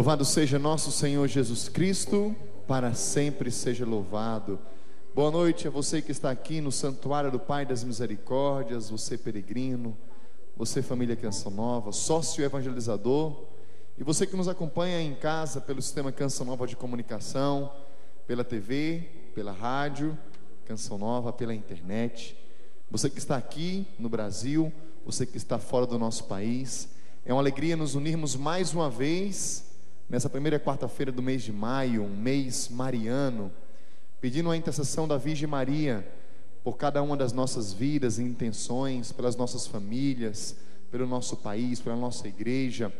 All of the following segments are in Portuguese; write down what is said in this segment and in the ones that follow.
Louvado seja nosso Senhor Jesus Cristo, para sempre seja louvado. Boa noite a você que está aqui no Santuário do Pai das Misericórdias, você peregrino, você família Canção Nova, sócio evangelizador, e você que nos acompanha em casa pelo sistema Canção Nova de comunicação, pela TV, pela rádio Canção Nova, pela internet, você que está aqui no Brasil, você que está fora do nosso país. É uma alegria nos unirmos mais uma vez nessa primeira quarta-feira do mês de maio, um mês mariano, pedindo a intercessão da Virgem Maria por cada uma das nossas vidas e intenções, pelas nossas famílias, pelo nosso país, pela nossa igreja,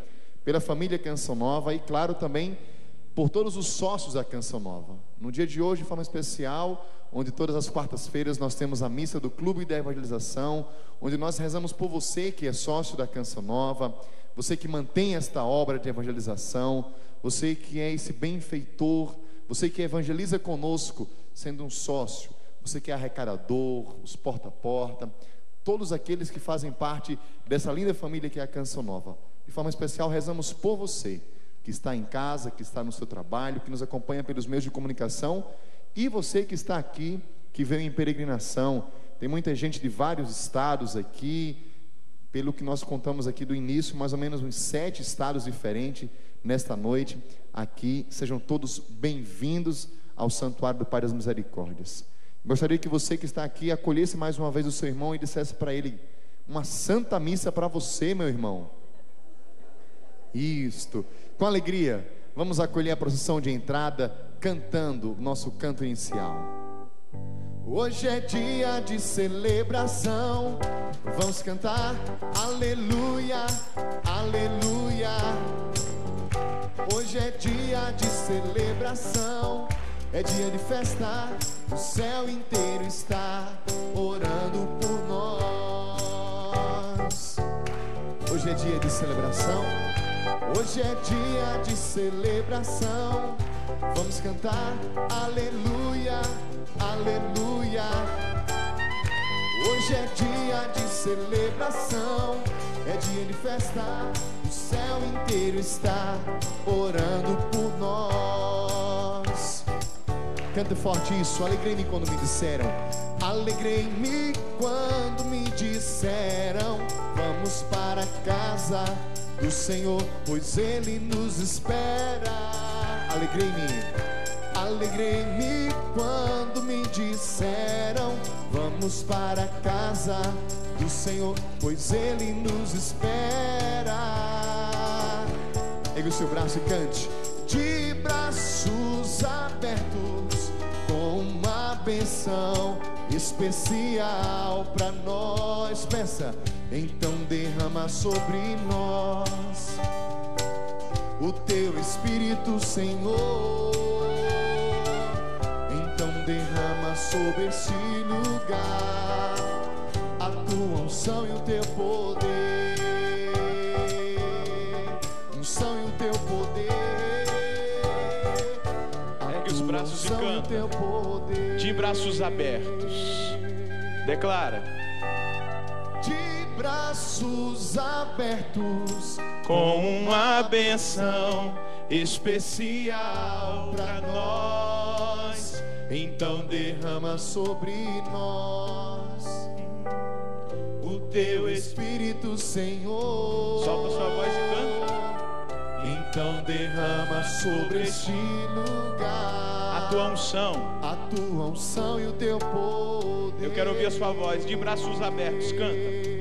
pela família Canção Nova e, claro, também por todos os sócios da Canção Nova. No dia de hoje, de forma especial, onde todas as quartas-feiras nós temos a missa do Clube da Evangelização, onde nós rezamos por você que é sócio da Canção Nova, você que mantém esta obra de evangelização, você que é esse benfeitor, você que evangeliza conosco, sendo um sócio, você que é arrecadador, os porta a porta, todos aqueles que fazem parte dessa linda família que é a Canção Nova. De forma especial, rezamos por você, que está em casa, que está no seu trabalho, que nos acompanha pelos meios de comunicação, e você que está aqui, que veio em peregrinação. Tem muita gente de vários estados aqui, pelo que nós contamos aqui do início, mais ou menos uns 7 estados diferentes nesta noite aqui. Sejam todos bem-vindos ao Santuário do Pai das Misericórdias. Gostaria que você que está aqui acolhesse mais uma vez o seu irmão e dissesse para ele: uma santa missa para você, meu irmão. Isto, com alegria, vamos acolher a procissão de entrada cantando o nosso canto inicial. Hoje é dia de celebração, vamos cantar aleluia, aleluia. Hoje é dia de celebração, é dia de festa, o céu inteiro está orando por nós. Hoje é dia de celebração, hoje é dia de celebração, vamos cantar aleluia, aleluia. Hoje é dia de celebração, é dia de festa, o céu inteiro está orando por nós. Canta forte isso. Alegrei-me quando me disseram, alegrei-me quando me disseram, vamos para a casa do Senhor, pois Ele nos espera. Alegrei-me quando me disseram, vamos para a casa do Senhor, pois Ele nos espera. Ergue o seu braço e cante. De braços abertos, com uma benção especial para nós. Peça, então derrama sobre nós o teu Espírito, Senhor. Então derrama sobre esse lugar a tua unção e o teu poder. Unção e o teu poder. Ergue os braços e canta. De braços abertos. Declara. De braços abertos, com uma benção especial para nós. Então derrama sobre nós o teu Espírito, Senhor. Solta sua voz e canta. Então derrama sobre este lugar a tua unção e o teu poder. Eu quero ouvir a sua voz. De braços abertos, canta.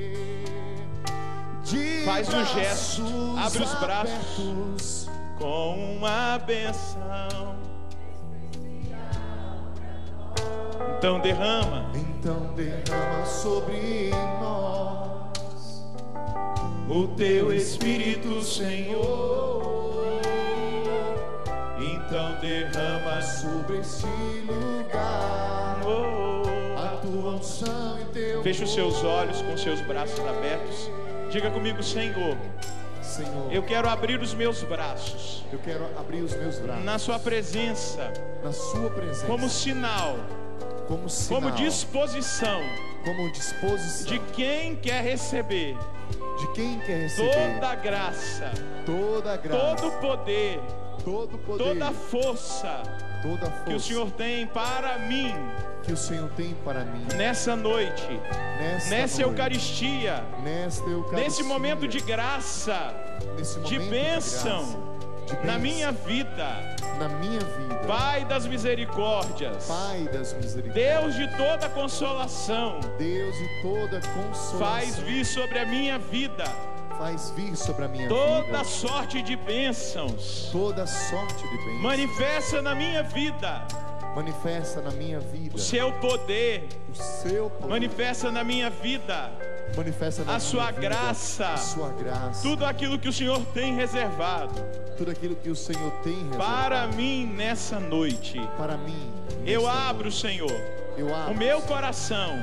Faz um gesto, abre os braços, com uma benção. Então derrama sobre nós o teu Espírito, Senhor. Então derrama sobre este lugar a tua unção e teu. Feche os seus olhos com seus braços abertos. Diga comigo, Senhor, eu quero abrir os meus braços. Eu quero abrir os meus braços na sua presença, como sinal, como disposição de quem quer receber de quem quer receber toda graça, toda graça, todo poder, toda força que o Senhor tem para mim, nessa noite, nessa Eucaristia, nesse momento de graça, de bênção na minha vida. Pai das misericórdias, Deus de toda consolação, faz vir sobre a minha vida toda sorte de bênçãos. Manifesta na minha vida o seu poder. Manifesta na minha vida a sua graça. Tudo aquilo que o Senhor tem reservado para mim nessa noite. Eu abro, Senhor, o meu coração.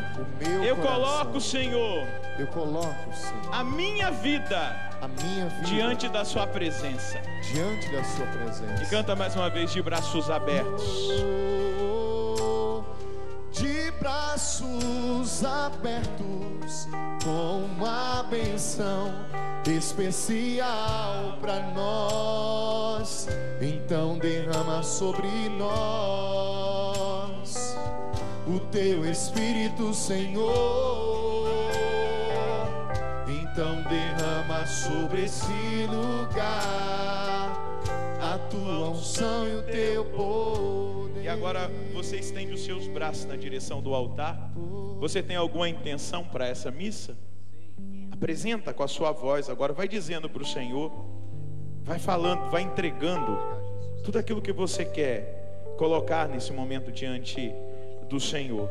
Eu coloco, Senhor, a minha vida diante da sua presença. E canta mais uma vez, de braços abertos. De braços abertos, com uma benção especial para nós. Então derrama sobre nós o teu Espírito, Senhor. Então derrama sobre esse lugar a tua unção e o teu poder. E agora você estende os seus braços na direção do altar. Você tem alguma intenção para essa missa? Apresenta com a sua voz agora, vai dizendo para o Senhor, vai falando, vai entregando tudo aquilo que você quer colocar nesse momento diante do Senhor.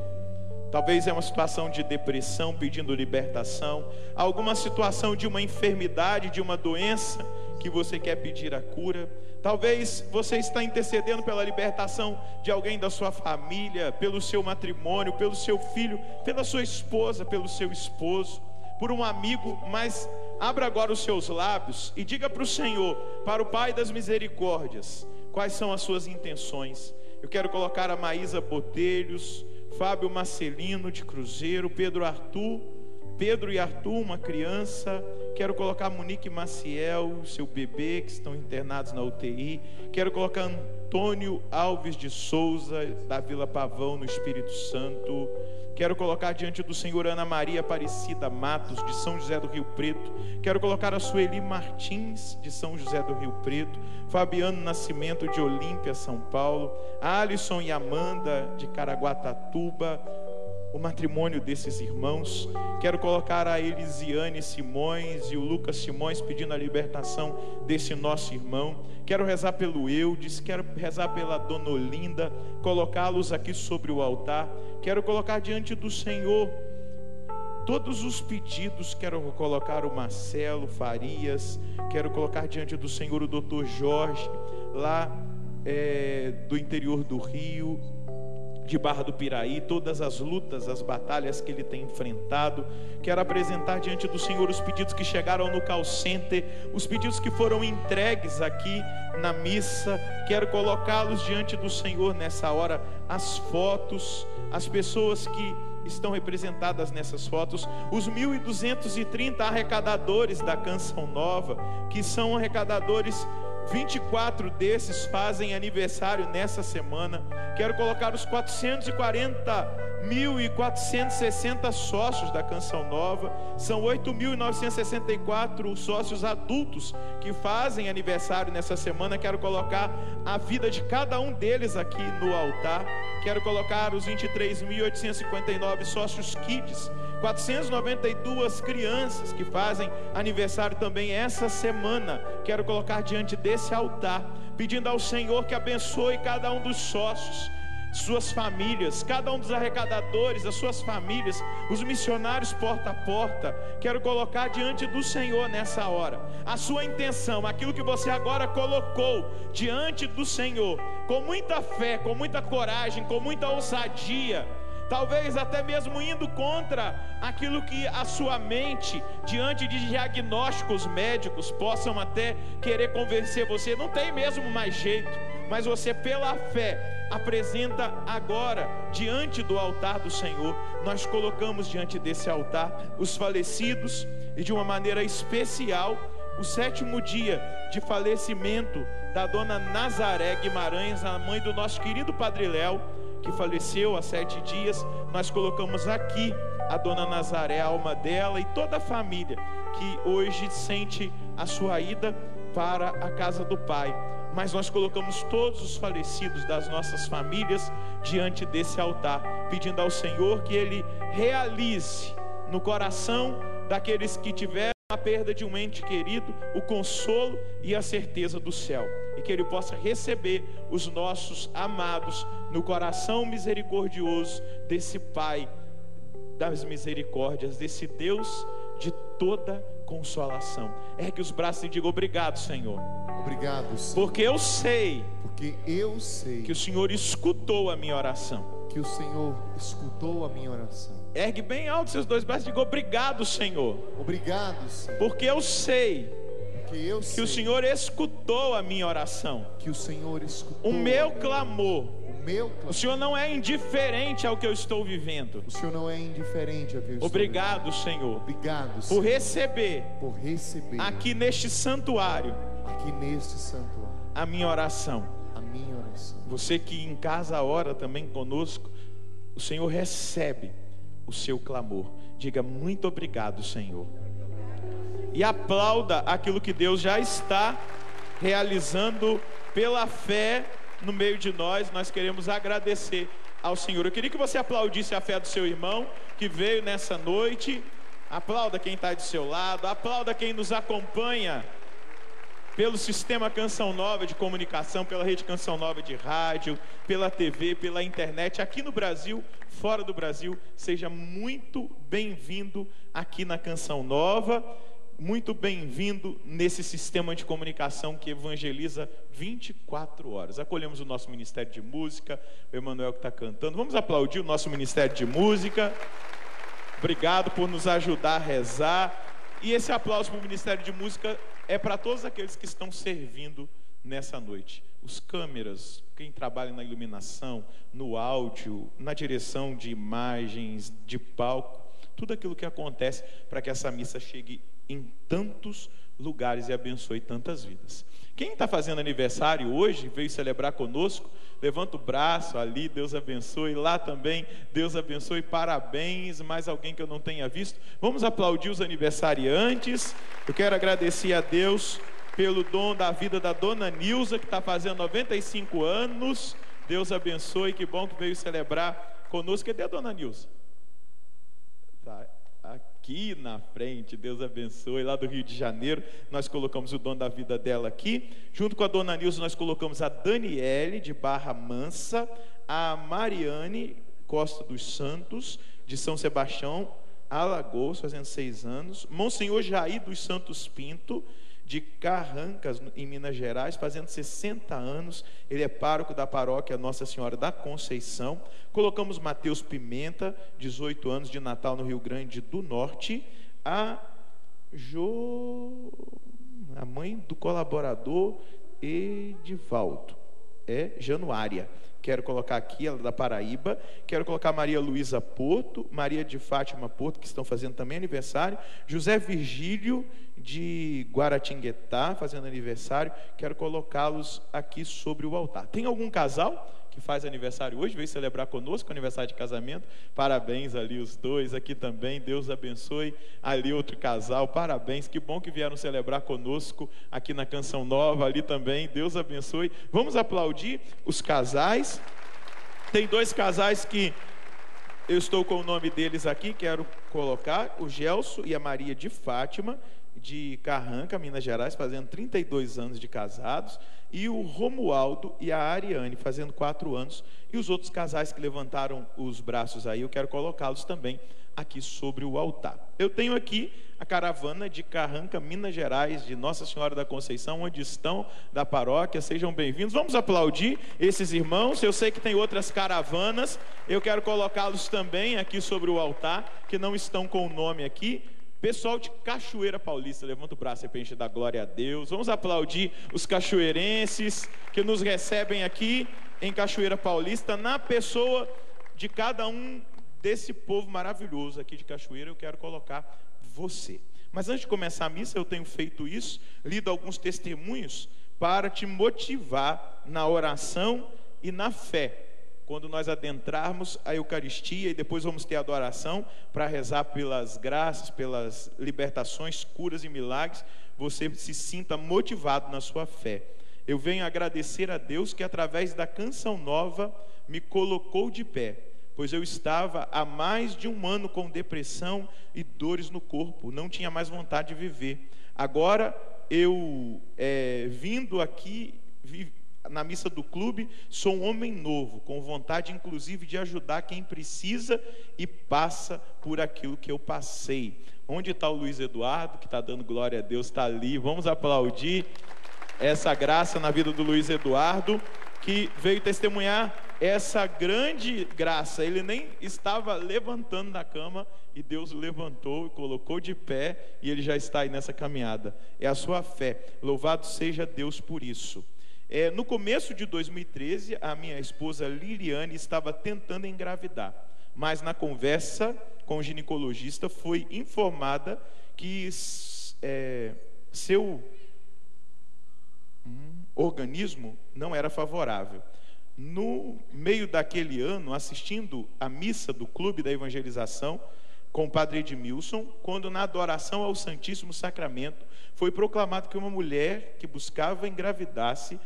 Talvez é uma situação de depressão, pedindo libertação, alguma situação de uma enfermidade, de uma doença que você quer pedir a cura. Talvez você está intercedendo pela libertação de alguém da sua família, pelo seu matrimônio, pelo seu filho, pela sua esposa, pelo seu esposo, por um amigo. Mas abra agora os seus lábios e diga para o Senhor, para o Pai das Misericórdias, quais são as suas intenções. Eu quero colocar a Maísa Botelhos, Fábio Marcelino de Cruzeiro, Pedro e Arthur, uma criança. Quero colocar Monique Maciel, seu bebê, que estão internados na UTI. Quero colocar Antônio Alves de Souza, da Vila Pavão, no Espírito Santo. Quero colocar diante do Senhor Ana Maria Aparecida Matos, de São José do Rio Preto. Quero colocar a Sueli Martins, de São José do Rio Preto. Fabiano Nascimento, de Olímpia, São Paulo. Alisson e Amanda, de Caraguatatuba, o matrimônio desses irmãos. Quero colocar a Elisiane Simões e o Lucas Simões, pedindo a libertação desse nosso irmão. Quero rezar pelo Eudes, quero rezar pela Dona Olinda, colocá-los aqui sobre o altar. Quero colocar diante do Senhor todos os pedidos. Quero colocar o Marcelo Farias, quero colocar diante do Senhor o Dr. Jorge, lá do interior do Rio, de Barra do Piraí, todas as lutas, as batalhas que ele tem enfrentado. Quero apresentar diante do Senhor os pedidos que chegaram no call center, os pedidos que foram entregues aqui na missa. Quero colocá-los diante do Senhor nessa hora, as fotos, as pessoas que estão representadas nessas fotos, os 1.230 arrecadadores da Canção Nova, que são arrecadadores. 24 desses fazem aniversário nessa semana. Quero colocar os 440.460 sócios da Canção Nova. São 8.964 sócios adultos que fazem aniversário nessa semana. Quero colocar a vida de cada um deles aqui no altar. Quero colocar os 23.859 sócios kids, 492 crianças que fazem aniversário também essa semana. Quero colocar diante desse altar, pedindo ao Senhor que abençoe cada um dos sócios, suas famílias, cada um dos arrecadadores, as suas famílias, os missionários porta a porta. Quero colocar diante do Senhor nessa hora a sua intenção, aquilo que você agora colocou diante do Senhor, com muita fé, com muita coragem, com muita ousadia. Talvez até mesmo indo contra aquilo que a sua mente, diante de diagnósticos médicos, possam até querer convencer você. Não tem mesmo mais jeito, mas você pela fé apresenta agora diante do altar do Senhor. Nós colocamos diante desse altar os falecidos e de uma maneira especial o 7º dia de falecimento da dona Nazaré Guimarães, a mãe do nosso querido Padre Léo, que faleceu há 7 dias. Nós colocamos aqui a dona Nazaré, a alma dela e toda a família que hoje sente a sua ida para a casa do Pai. Mas nós colocamos todos os falecidos das nossas famílias diante desse altar, pedindo ao Senhor que Ele realize no coração daqueles que tiveram a perda de um ente querido o consolo e a certeza do céu, e que Ele possa receber os nossos amados no coração misericordioso desse Pai das misericórdias, desse Deus de toda consolação. Ergue os braços e diga: obrigado, Senhor. Obrigado, Senhor. Porque eu sei que o Senhor escutou a minha oração. Que o Senhor escutou a minha oração. Ergue bem alto seus 2 braços e diga: obrigado, Senhor. Obrigado, Senhor. Porque eu sei que o Senhor escutou a minha oração. Que o Senhor escutou o meu clamor. O Senhor não é indiferente ao que eu estou vivendo. O Senhor não é indiferente ao que eu estou Obrigado, vivendo. Senhor. Obrigado, Senhor. Por receber aqui neste santuário a minha oração. Você que em casa ora também conosco, o Senhor recebe o seu clamor. Diga: muito obrigado, Senhor. E aplauda aquilo que Deus já está realizando pela fé no meio de nós. Nós queremos agradecer ao Senhor. Eu queria que você aplaudisse a fé do seu irmão que veio nessa noite. Aplauda quem está do seu lado, aplauda quem nos acompanha pelo sistema Canção Nova de comunicação, pela rede Canção Nova de rádio, pela TV, pela internet, aqui no Brasil, fora do Brasil. Seja muito bem-vindo aqui na Canção Nova. Muito bem-vindo nesse sistema de comunicação que evangeliza 24 horas. Acolhemos o nosso Ministério de Música, o Emanuel que está cantando. Vamos aplaudir o nosso Ministério de Música. Obrigado por nos ajudar a rezar. E esse aplauso para o Ministério de Música é para todos aqueles que estão servindo nessa noite. Os câmeras, quem trabalha na iluminação, no áudio, na direção de imagens, de palco, tudo aquilo que acontece para que essa missa chegue em tantos lugares e abençoe tantas vidas. Quem está fazendo aniversário hoje, veio celebrar conosco, levanta o braço ali, Deus abençoe. Lá também, Deus abençoe, parabéns. Mais alguém que eu não tenha visto? Vamos aplaudir os aniversariantes. Eu quero agradecer a Deus pelo dom da vida da dona Nilza, que está fazendo 95 anos. Deus abençoe, que bom que veio celebrar conosco. Cadê a dona Nilza? Tá aqui na frente, Deus abençoe, lá do Rio de Janeiro. Nós colocamos o dom da vida dela aqui. Junto com a dona Nilza, nós colocamos a Daniele, de Barra Mansa, a Mariane Costa dos Santos, de São Sebastião, Alagoas, fazendo 6 anos. Monsenhor Jair dos Santos Pinto, de Carrancas, em Minas Gerais, fazendo 60 anos. Ele é pároco da paróquia Nossa Senhora da Conceição. Colocamos Mateus Pimenta, 18 anos, de Natal, no Rio Grande do Norte. A mãe do colaborador Edivaldo, é Januária. Quero colocar aqui, ela é da Paraíba. Quero colocar Maria Luísa Porto, Maria de Fátima Porto, que estão fazendo também aniversário. José Virgílio, de Guaratinguetá, fazendo aniversário. Quero colocá-los aqui sobre o altar. Tem algum casal que faz aniversário hoje, veio celebrar conosco, aniversário de casamento? Parabéns ali os dois, aqui também, Deus abençoe. Ali outro casal, parabéns, que bom que vieram celebrar conosco aqui na Canção Nova, ali também, Deus abençoe. Vamos aplaudir os casais. Tem 2 casais que eu estou com o nome deles aqui, quero colocar: o Gelson e a Maria de Fátima, de Carranca, Minas Gerais, fazendo 32 anos de casados, e o Romualdo e a Ariane, fazendo 4 anos, e os outros casais que levantaram os braços aí, eu quero colocá-los também aqui sobre o altar. Eu tenho aqui a caravana de Carranca, Minas Gerais, de Nossa Senhora da Conceição, onde estão da paróquia. Sejam bem-vindos. Vamos aplaudir esses irmãos. Eu sei que tem outras caravanas, eu quero colocá-los também aqui sobre o altar, que não estão com o nome aqui. Pessoal de Cachoeira Paulista, levanta o braço e para a gente dar glória a Deus. Vamos aplaudir os cachoeirenses que nos recebem aqui em Cachoeira Paulista, na pessoa de cada um desse povo maravilhoso aqui de Cachoeira. Eu quero colocar você. Mas antes de começar a missa, eu tenho feito isso, lido alguns testemunhos para te motivar na oração e na fé. Quando nós adentrarmos a Eucaristia e depois vamos ter a adoração para rezar pelas graças, pelas libertações, curas e milagres, você se sinta motivado na sua fé. Eu venho agradecer a Deus que através da Canção Nova me colocou de pé, pois eu estava há mais de um ano com depressão e dores no corpo, não tinha mais vontade de viver. Agora eu, vindo aqui na missa do clube, sou um homem novo, com vontade inclusive de ajudar quem precisa e passa por aquilo que eu passei. Onde está o Luiz Eduardo, que está dando glória a Deus? Está ali. Vamos aplaudir essa graça na vida do Luiz Eduardo, que veio testemunhar essa grande graça. Ele nem estava levantando da cama e Deus o levantou e colocou de pé, e ele já está aí nessa caminhada. É a sua fé. Louvado seja Deus por isso. No começo de 2013, a minha esposa Liliane estava tentando engravidar, mas na conversa com o ginecologista foi informada que seu organismo não era favorável. No meio daquele ano, assistindo a missa do Clube da Evangelização com o padre Edmilson, quando na adoração ao Santíssimo Sacramento foi proclamado que uma mulher que buscava engravidar-se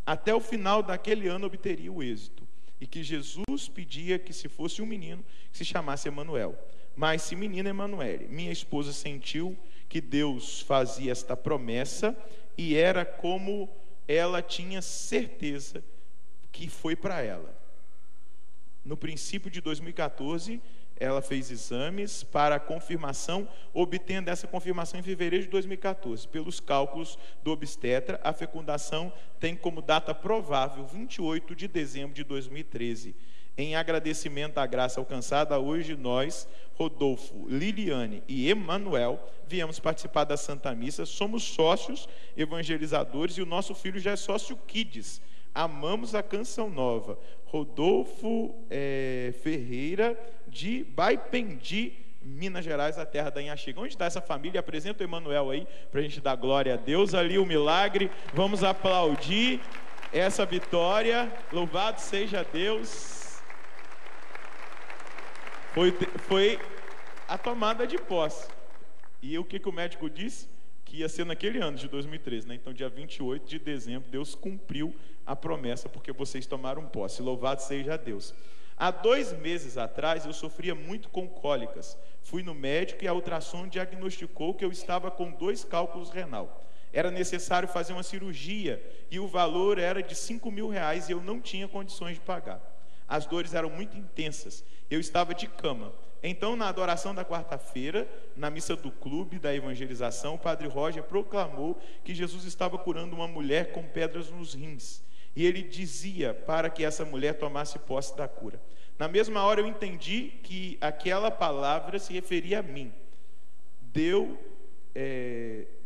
até o final daquele ano obteria o êxito, e que Jesus pedia que, se fosse um menino, que se chamasse Emanuel, mas se menina, Emanuele. Minha esposa sentiu que Deus fazia esta promessa, e era como ela tinha certeza que foi para ela. No princípio de 2014, ela fez exames para a confirmação, obtendo essa confirmação em fevereiro de 2014. Pelos cálculos do obstetra, a fecundação tem como data provável 28 de dezembro de 2013. Em agradecimento à graça alcançada, hoje nós, Rodolfo, Liliane e Emanuel, viemos participar da Santa Missa. Somos sócios evangelizadores e o nosso filho já é sócio Kids. Amamos a Canção Nova. Rodolfo Ferreira, de Baipendi, Minas Gerais, a terra da Inhaxiga. Onde está essa família? Apresenta o Emanuel aí, para a gente dar glória a Deus. Ali o milagre. Vamos aplaudir essa vitória. Louvado seja Deus. Foi a tomada de posse. E o que o médico disse? Que ia ser naquele ano de 2013, né? Então, dia 28 de dezembro, Deus cumpriu a promessa, porque vocês tomaram posse. Louvado seja Deus. Há 2 meses atrás, eu sofria muito com cólicas. Fui no médico e a ultrassom diagnosticou que eu estava com 2 cálculos renal. Era necessário fazer uma cirurgia e o valor era de R$5.000 e eu não tinha condições de pagar. As dores eram muito intensas. Eu estava de cama. Então, na adoração da quarta-feira, na missa do Clube da Evangelização, o padre Roger proclamou que Jesus estava curando uma mulher com pedras nos rins. E ele dizia para que essa mulher tomasse posse da cura. Na mesma hora eu entendi que aquela palavra se referia a mim.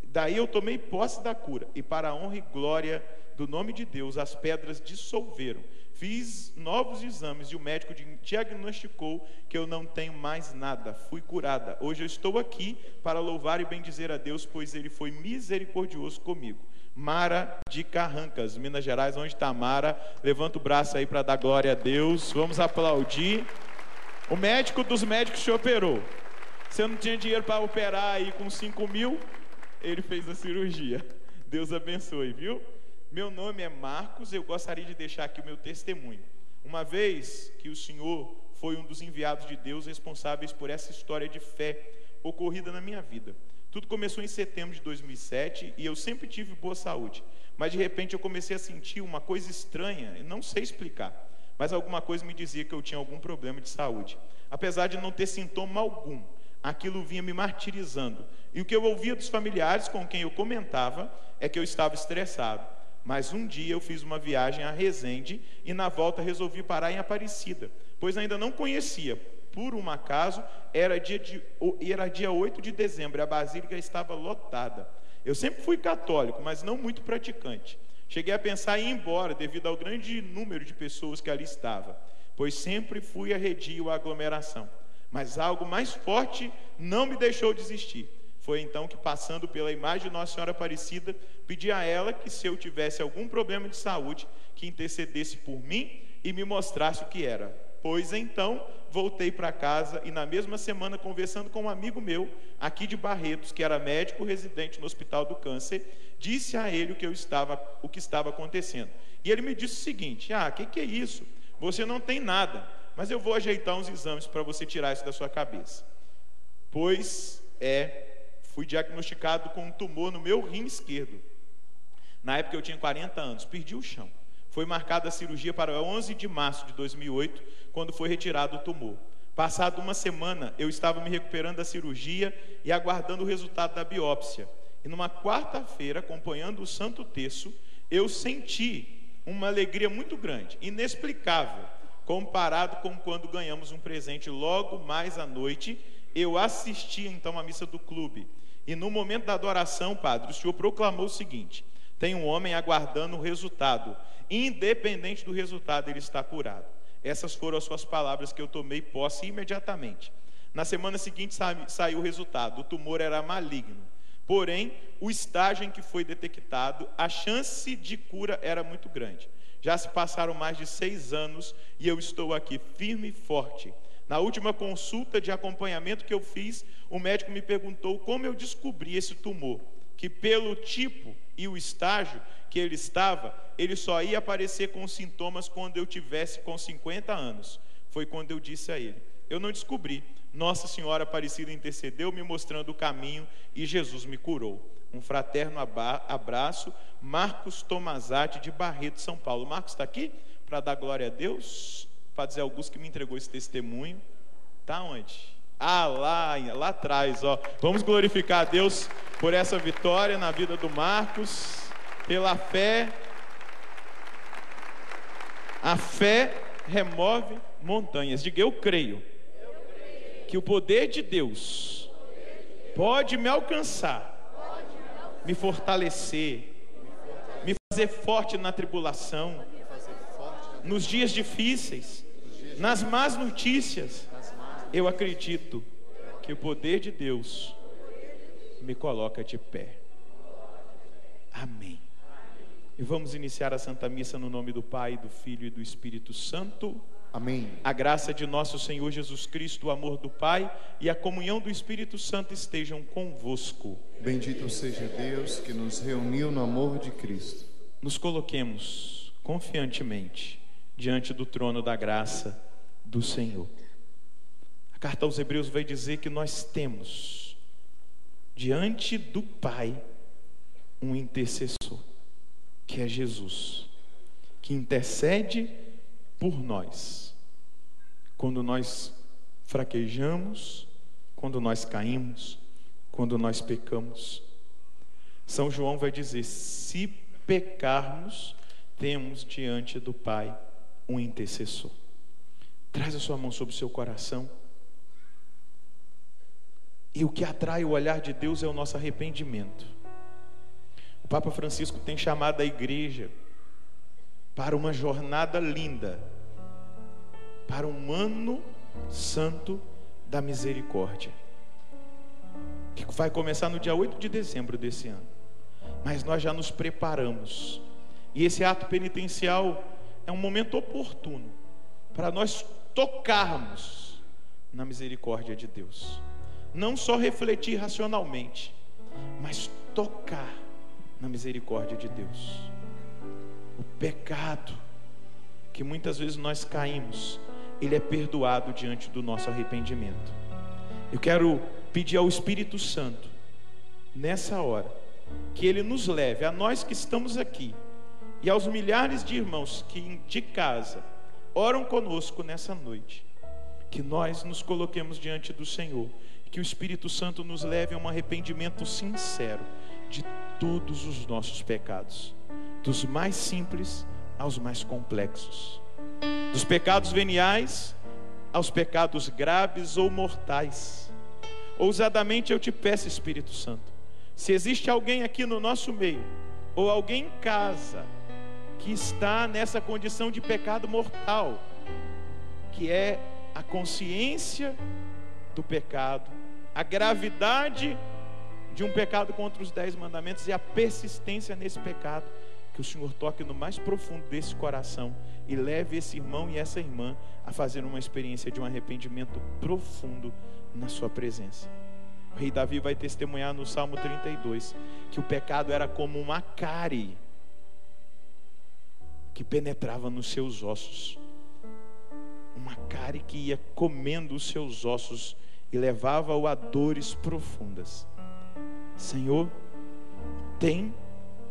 Daí eu tomei posse da cura. E para a honra e glória do nome de Deus, as pedras dissolveram. Fiz novos exames e o médico diagnosticou que eu não tenho mais nada. Fui curada. Hoje eu estou aqui para louvar e bendizer a Deus, pois Ele foi misericordioso comigo. Mara de Carrancas, Minas Gerais. Onde está a Mara? Levanta o braço aí para dar glória a Deus. Vamos aplaudir. O médico dos médicos te operou. Você não tinha dinheiro para operar aí com 5.000, ele fez a cirurgia. Deus abençoe, viu? Meu nome é Marcos, eu gostaria de deixar aqui o meu testemunho. Uma vez que o Senhor foi um dos enviados de Deus responsáveis por essa história de fé ocorrida na minha vida. Tudo começou em setembro de 2007 e eu sempre tive boa saúde. Mas de repente eu comecei a sentir uma coisa estranha, não sei explicar, mas alguma coisa me dizia que eu tinha algum problema de saúde. Apesar de não ter sintoma algum, aquilo vinha me martirizando. E o que eu ouvia dos familiares com quem eu comentava é que eu estava estressado. Mas um dia eu fiz uma viagem a Resende e na volta resolvi parar em Aparecida, pois ainda não conhecia. Por um acaso, era dia 8 de dezembro, a basílica estava lotada. Eu sempre fui católico, mas não muito praticante. Cheguei a pensar em ir embora devido ao grande número de pessoas que ali estava, pois sempre fui arredio à aglomeração. Mas algo mais forte não me deixou desistir. Foi então que, passando pela imagem de Nossa Senhora Aparecida, pedi a ela que, se eu tivesse algum problema de saúde, que intercedesse por mim e me mostrasse o que era. Pois então voltei para casa e, na mesma semana, conversando com um amigo meu aqui de Barretos, que era médico residente no Hospital do Câncer, disse a ele o que estava acontecendo. E ele me disse o seguinte: que é isso? Você não tem nada, mas eu vou ajeitar uns exames para você tirar isso da sua cabeça. Fui diagnosticado com um tumor no meu rim esquerdo. Na época eu tinha 40 anos, perdi o chão. Foi marcada a cirurgia para 11 de março de 2008, quando foi retirado o tumor. Passado uma semana, eu estava me recuperando da cirurgia e aguardando o resultado da biópsia. E numa quarta-feira, acompanhando o Santo Terço, eu senti uma alegria muito grande, inexplicável, comparado com quando ganhamos um presente logo mais à noite. Eu assisti então à missa do clube. E no momento da adoração, padre, o senhor proclamou o seguinte: tem um homem aguardando o resultado. Independente do resultado, ele está curado. Essas foram as suas palavras, que eu tomei posse imediatamente. Na semana seguinte saiu o resultado. O tumor era maligno. Porém, o estágio em que foi detectado, a chance de cura era muito grande. Já se passaram mais de 6 anos e eu estou aqui firme e forte. Na última consulta de acompanhamento que eu fiz, o médico me perguntou como eu descobri esse tumor, que pelo tipo e o estágio que ele estava, ele só ia aparecer com sintomas quando eu tivesse com 50 anos. Foi quando eu disse a ele: eu não descobri, Nossa Senhora Aparecida intercedeu, me mostrando o caminho, e Jesus me curou. Um fraterno abraço, Marcos Tomazati, de Barretos, São Paulo. Marcos está aqui para dar glória a Deus. Padre Zé Augusto que me entregou esse testemunho. Está onde? Lá atrás, ó. Vamos glorificar a Deus por essa vitória na vida do Marcos, pela fé. A fé remove montanhas. Diga: eu creio que o poder de Deus pode me alcançar, me fortalecer, me fazer forte na tribulação, nos dias difíceis, nas más notícias. Eu acredito que o poder de Deus me coloca de pé. Amém. E vamos iniciar a Santa Missa no nome do Pai, do Filho e do Espírito Santo. Amém. A graça de nosso Senhor Jesus Cristo, o amor do Pai e a comunhão do Espírito Santo estejam convosco. Bendito seja Deus que nos reuniu no amor de Cristo. Nos coloquemos confiantemente diante do trono da graça do Senhor. A carta aos Hebreus vai dizer que nós temos diante do Pai um intercessor, que é Jesus, que intercede por nós quando nós fraquejamos, quando nós caímos, quando nós pecamos. São João vai dizer: se pecarmos, temos diante do Pai um intercessor. Traz a sua mão sobre o seu coração. E o que atrai o olhar de Deus é o nosso arrependimento. O Papa Francisco tem chamado a igreja para uma jornada linda, para um ano santo da misericórdia, que vai começar no dia 8 de dezembro desse ano. Mas nós já nos preparamos, e esse ato penitencial é um momento oportuno para nós tocarmos na misericórdia de Deus. Não só refletir racionalmente, mas tocar na misericórdia de Deus. O pecado que muitas vezes nós caímos, ele é perdoado diante do nosso arrependimento. Eu quero pedir ao Espírito Santo, nessa hora, que ele nos leve, a nós que estamos aqui, e aos milhares de irmãos que de casa oram conosco nessa noite, que nós nos coloquemos diante do Senhor, que o Espírito Santo nos leve a um arrependimento sincero de todos os nossos pecados, dos mais simples aos mais complexos, dos pecados veniais aos pecados graves ou mortais. Ousadamente eu te peço, Espírito Santo, se existe alguém aqui no nosso meio, ou alguém em casa, que está nessa condição de pecado mortal, que é a consciência do pecado, a gravidade de um pecado contra os 10 mandamentos e a persistência nesse pecado. Que o Senhor toque no mais profundo desse coração e leve esse irmão e essa irmã a fazer uma experiência de um arrependimento profundo na sua presença. O rei Davi vai testemunhar no Salmo 32 que o pecado era como uma cárie que penetrava nos seus ossos, uma cárie que ia comendo os seus ossos e levava-o a dores profundas. Senhor, tem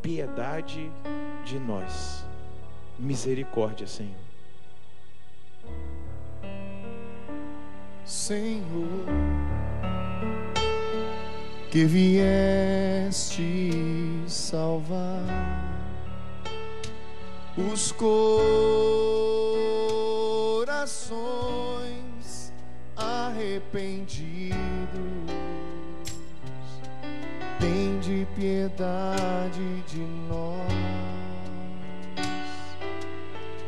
piedade de nós, misericórdia, Senhor. Senhor, que vieste salvar os corações arrependidos, tende piedade de nós,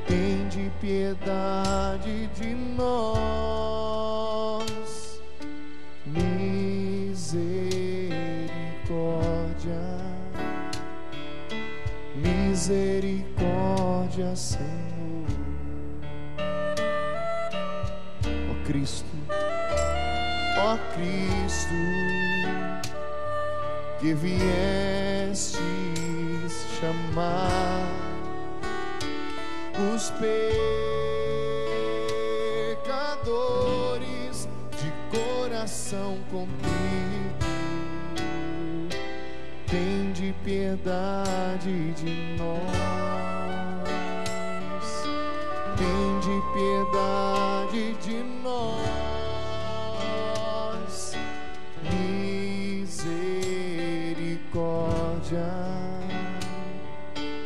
tende piedade de nós, misericórdia, misericórdia, Senhor. Ó Cristo, ó Cristo, que viestes chamar os pecadores de coração contrito, tende piedade de nós, tende piedade de nós, misericórdia,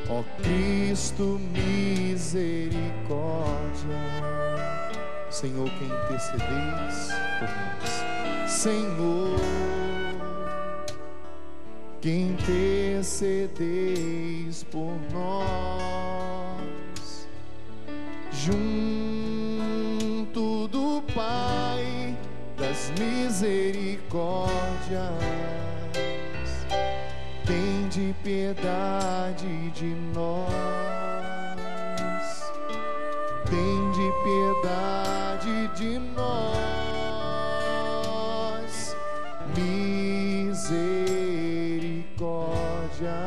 ó Cristo, misericórdia. Senhor, que intercedeis por nós, Senhor, que intercedeis por nós, junto do Pai das misericórdias, tende piedade de nós, tende piedade de nós, misericórdia,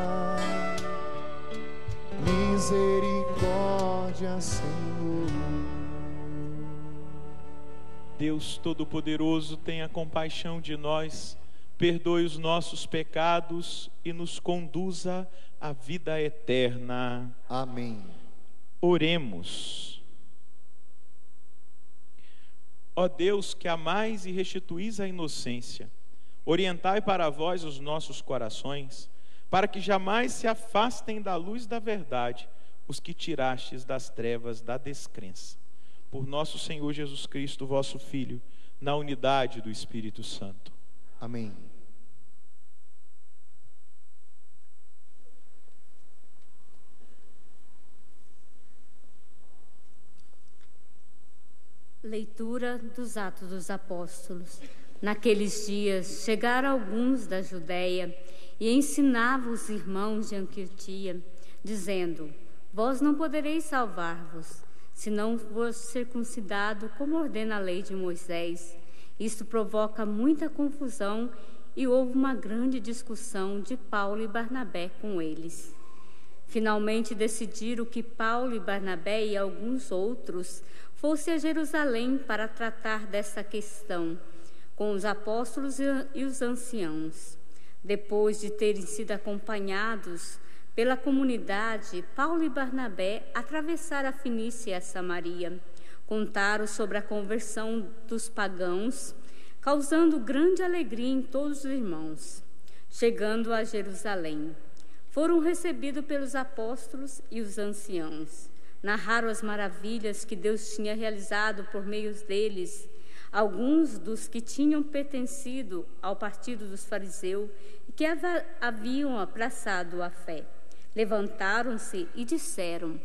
misericórdia, Senhor. Deus Todo-Poderoso, tenha compaixão de nós, perdoe os nossos pecados e nos conduza à vida eterna. Amém. Oremos. Ó Deus, que amais e restituís a inocência, orientai para vós os nossos corações, para que jamais se afastem da luz da verdade os que tirastes das trevas da descrença. Por nosso Senhor Jesus Cristo, vosso Filho, na unidade do Espírito Santo. Amém. Leitura dos Atos dos Apóstolos. Naqueles dias chegaram alguns da Judéia e ensinavam os irmãos de Antioquia, dizendo: vós não podereis salvar-vos, se não vos circuncidado, como ordena a lei de Moisés. Isto provoca muita confusão e houve uma grande discussão de Paulo e Barnabé com eles. Finalmente decidiram que Paulo e Barnabé e alguns outros fossem a Jerusalém para tratar dessa questão com os apóstolos e os anciãos. Depois de terem sido acompanhados pela comunidade, Paulo e Barnabé atravessaram a Fenícia e a Samaria. Contaram sobre a conversão dos pagãos, causando grande alegria em todos os irmãos. Chegando a Jerusalém, foram recebidos pelos apóstolos e os anciãos. Narraram as maravilhas que Deus tinha realizado por meio deles. Alguns dos que tinham pertencido ao partido dos fariseus e que haviam abraçado a fé Levantaram-se e disseram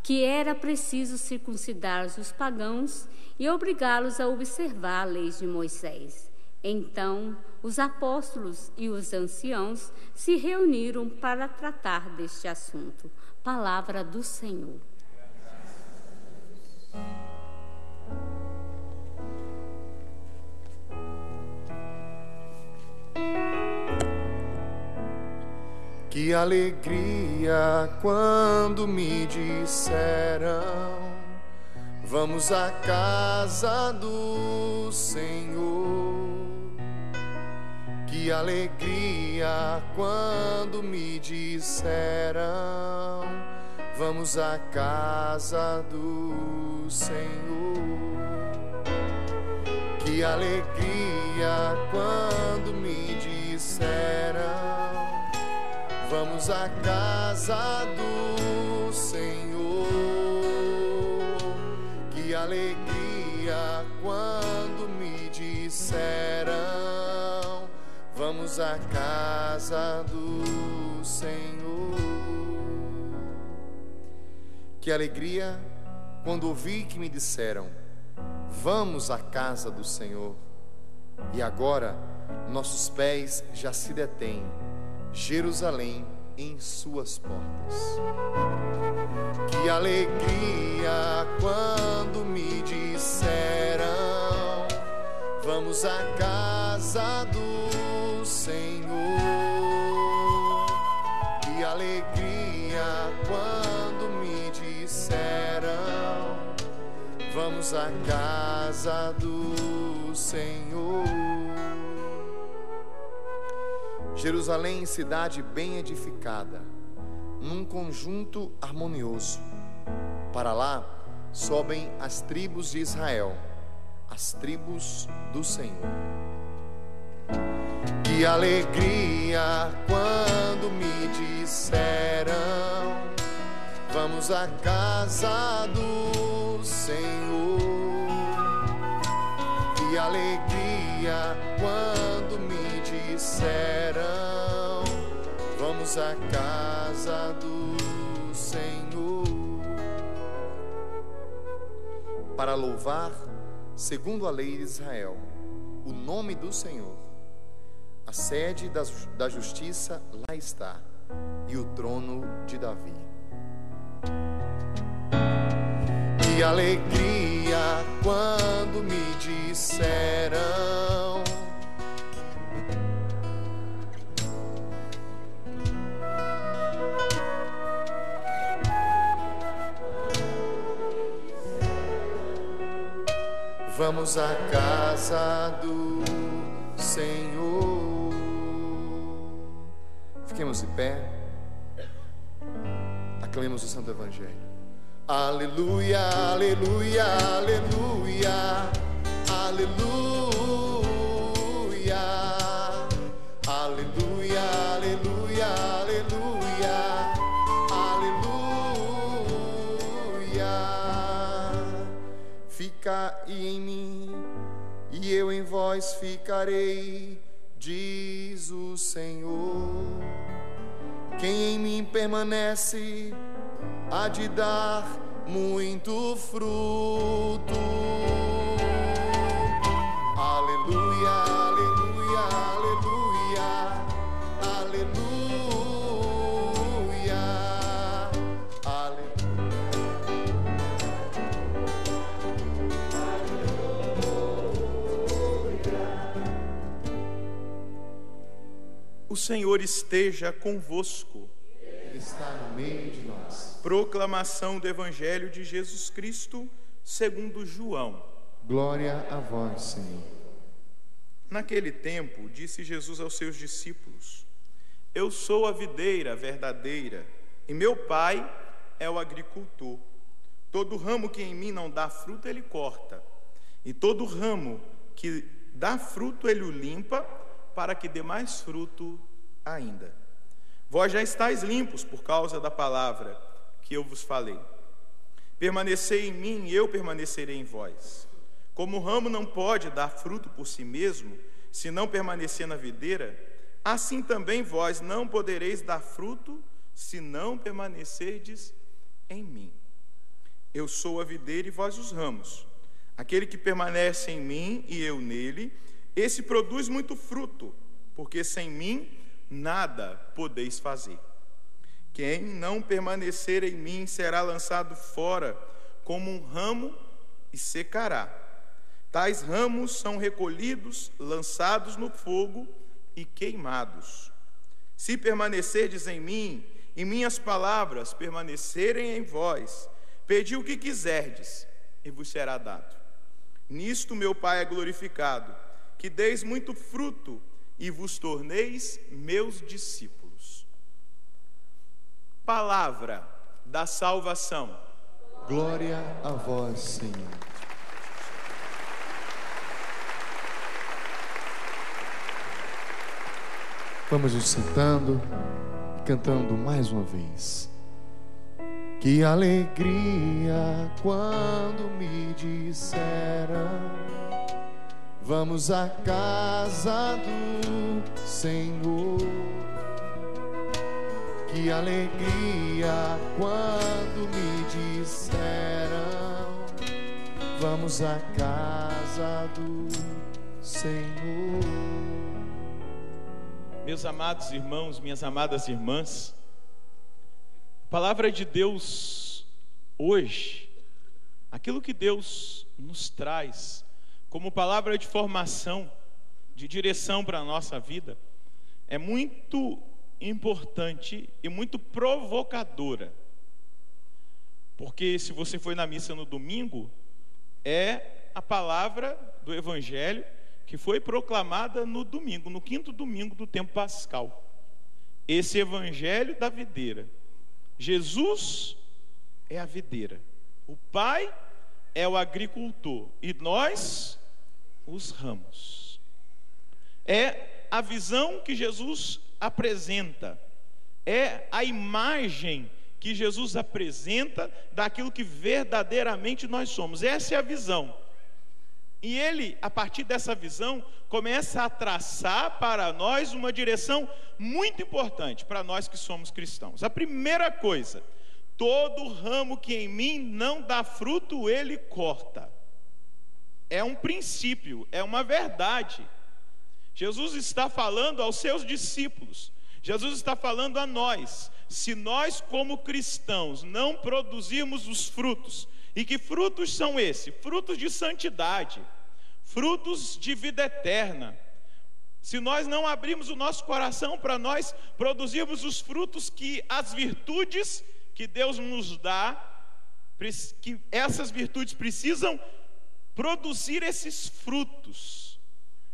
que era preciso circuncidar os pagãos e obrigá-los a observar a lei de Moisés. Então, os apóstolos e os anciãos se reuniram para tratar deste assunto. Palavra do Senhor. Que alegria quando me disseram: vamos à casa do Senhor. Que alegria quando me disseram: vamos à casa do Senhor. Que alegria quando me disseram: vamos à casa do Senhor. Que alegria quando me disseram: vamos à casa do Senhor. Que alegria quando ouvi que me disseram: vamos à casa do Senhor. E agora nossos pés já se detêm, Jerusalém em suas portas. Que alegria quando me disseram: vamos à casa do Senhor. Que alegria quando me disseram: vamos à casa do Senhor. Jerusalém, cidade bem edificada, num conjunto harmonioso. Para lá sobem as tribos de Israel, as tribos do Senhor. Que alegria quando me disseram: vamos à casa do Senhor. Que alegria quando me disseram: vamos à casa do Senhor. Para louvar, segundo a lei de Israel, o nome do Senhor. A sede da justiça lá está, e o trono de Davi. Que alegria quando me disseram: vamos à casa do Senhor. Fiquemos de pé, aclamemos o Santo Evangelho. Aleluia, aleluia, aleluia, aleluia, aleluia, aleluia, aleluia, aleluia. Ficai em mim e eu em vós ficarei, diz o Senhor. Quem em mim permanece há de dar muito fruto. Aleluia, aleluia, aleluia, aleluia, O Senhor esteja convosco. Ele está no meio de nós. Proclamação do Evangelho de Jesus Cristo segundo João. Glória a vós, Senhor. Naquele tempo, disse Jesus aos seus discípulos: eu sou a videira verdadeira, e meu Pai é o agricultor. Todo ramo que em mim não dá fruto, ele corta, e todo ramo que dá fruto, ele o limpa, para que dê mais fruto ainda. Vós já estáis limpos por causa da palavra que eu vos falei. Permanecei em mim e eu permanecerei em vós. Como o ramo não pode dar fruto por si mesmo, se não permanecer na videira, assim também vós não podereis dar fruto, se não permanecerdes em mim. Eu sou a videira e vós os ramos. Aquele que permanece em mim e eu nele, esse produz muito fruto, porque sem mim nada podeis fazer. Quem não permanecer em mim será lançado fora como um ramo e secará. Tais ramos são recolhidos, lançados no fogo e queimados. Se permanecerdes em mim, e minhas palavras permanecerem em vós, pedi o que quiserdes, e vos será dado. Nisto meu Pai é glorificado, que deis muito fruto, e vos torneis meus discípulos. Palavra da salvação. Glória a vós, Senhor. Vamos nos sentando e cantando mais uma vez. Que alegria quando me disseram: vamos à casa do Senhor. Que alegria quando me disseram: vamos à casa do Senhor. Meus amados irmãos, minhas amadas irmãs, a palavra de Deus hoje, aquilo que Deus nos traz como palavra de formação, de direção para a nossa vida, é muito importante e muito provocadora. Porque se você foi na missa no domingo, é a palavra do Evangelho que foi proclamada no domingo, no 5º domingo do tempo pascal. Esse Evangelho da videira. Jesus é a videira, o Pai é o agricultor e nós os ramos. É a visão que Jesus apresenta, é a imagem que Jesus apresenta daquilo que verdadeiramente nós somos. Essa é a visão. E ele, a partir dessa visão, começa a traçar para nós uma direção muito importante para nós que somos cristãos. A primeira coisa: todo ramo que em mim não dá fruto, ele corta. É um princípio, é uma verdade. Jesus está falando aos seus discípulos, Jesus está falando a nós. Se nós, como cristãos, não produzirmos os frutos, e que frutos são esses? Frutos de santidade, frutos de vida eterna. Se nós não abrirmos o nosso coração para nós produzirmos os frutos que as virtudes que Deus nos dá, que essas virtudes precisam produzir esses frutos,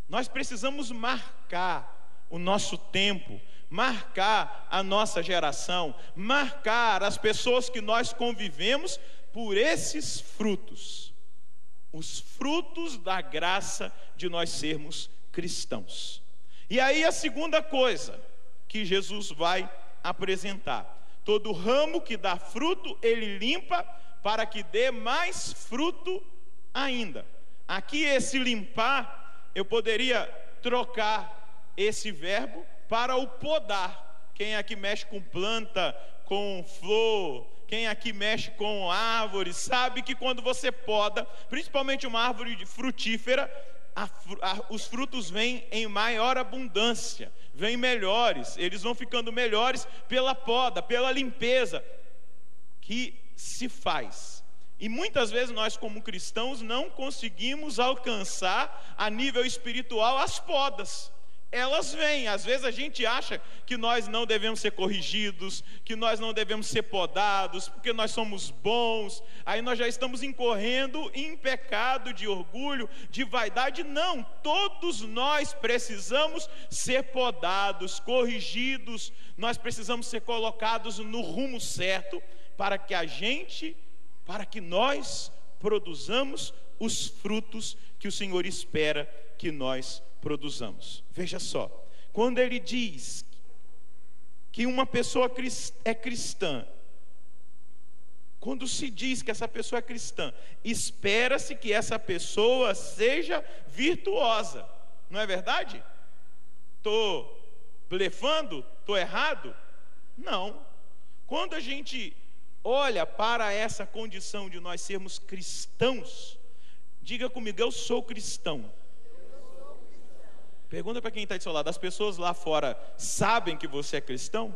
nós precisamos marcar o nosso tempo, marcar a nossa geração, marcar as pessoas que nós convivemos por esses frutos, os frutos da graça de nós sermos cristãos. E aí a segunda coisa que Jesus vai apresentar: todo ramo que dá fruto, ele limpa para que dê mais fruto ainda. Aqui esse limpar, eu poderia trocar esse verbo para o podar. Quem aqui mexe com planta, com flor, quem aqui mexe com árvores, sabe que quando você poda, principalmente uma árvore frutífera, os frutos vêm em maior abundância, vêm melhores, eles vão ficando melhores pela poda, pela limpeza que se faz. E muitas vezes nós, como cristãos, não conseguimos alcançar a nível espiritual as podas. Elas vêm, às vezes a gente acha que nós não devemos ser corrigidos, que nós não devemos ser podados, porque nós somos bons, aí nós já estamos incorrendo em pecado de orgulho, de vaidade. Não, todos nós precisamos ser podados, corrigidos, nós precisamos ser colocados no rumo certo, para que nós produzamos os frutos que o Senhor espera que nós produzamos. Veja só, quando ele diz que uma pessoa é cristã, quando se diz que essa pessoa é cristã, espera-se que essa pessoa seja virtuosa, não é verdade? Estou blefando? Estou errado? Não. Quando a gente olha para essa condição de nós sermos cristãos, diga comigo, eu sou cristão. Pergunta para quem está do seu lado, as pessoas lá fora sabem que você é cristão?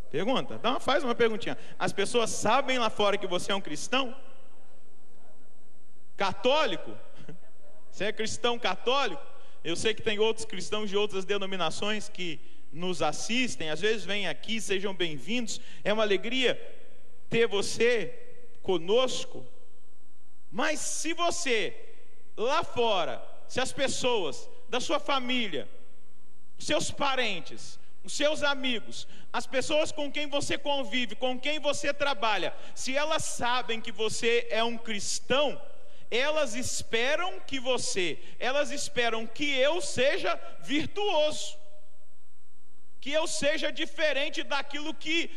Pergunta, então faz uma perguntinha. As pessoas sabem lá fora que você é um cristão? Católico? Você é cristão católico? Eu sei que tem outros cristãos de outras denominações que nos assistem, às vezes vêm aqui, sejam bem-vindos. É uma alegria ter você conosco. Mas se você, lá fora, se as pessoas da sua família, os seus parentes, os seus amigos, as pessoas com quem você convive, com quem você trabalha, se elas sabem que você é um cristão, elas esperam que eu seja virtuoso, que eu seja diferente daquilo que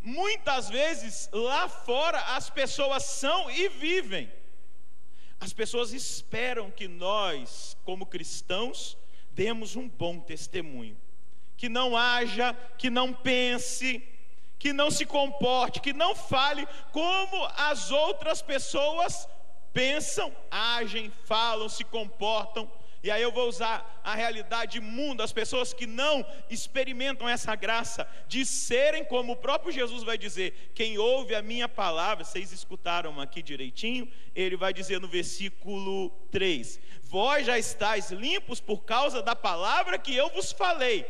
muitas vezes lá fora as pessoas são e vivem. As pessoas esperam que nós, como cristãos, demos um bom testemunho, que não haja, que não pense, que não se comporte, que não fale como as outras pessoas pensam, agem, falam, se comportam. E aí eu vou usar a realidade munda, as pessoas que não experimentam essa graça de serem como o próprio Jesus vai dizer, quem ouve a minha palavra, vocês escutaram aqui direitinho, ele vai dizer no versículo 3, vós já estáis limpos por causa da palavra que eu vos falei.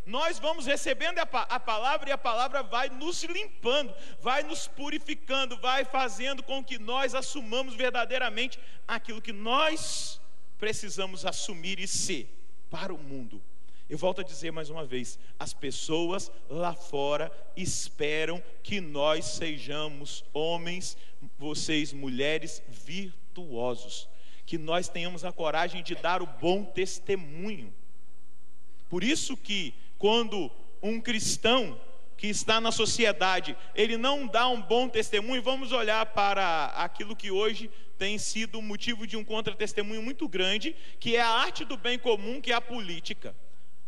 Nós vamos recebendo a palavra e a palavra vai nos limpando, vai nos purificando, vai fazendo com que nós assumamos verdadeiramente aquilo que nós precisamos assumir e ser para o mundo. Eu volto a dizer mais uma vez, as pessoas lá fora esperam que nós sejamos homens, vocês mulheres virtuosos, que nós tenhamos a coragem de dar o bom testemunho. Por isso que quando um cristão que está na sociedade, ele não dá um bom testemunho, vamos olhar para aquilo que hoje tem sido motivo de um contra-testemunho muito grande, que é a arte do bem comum, que é a política.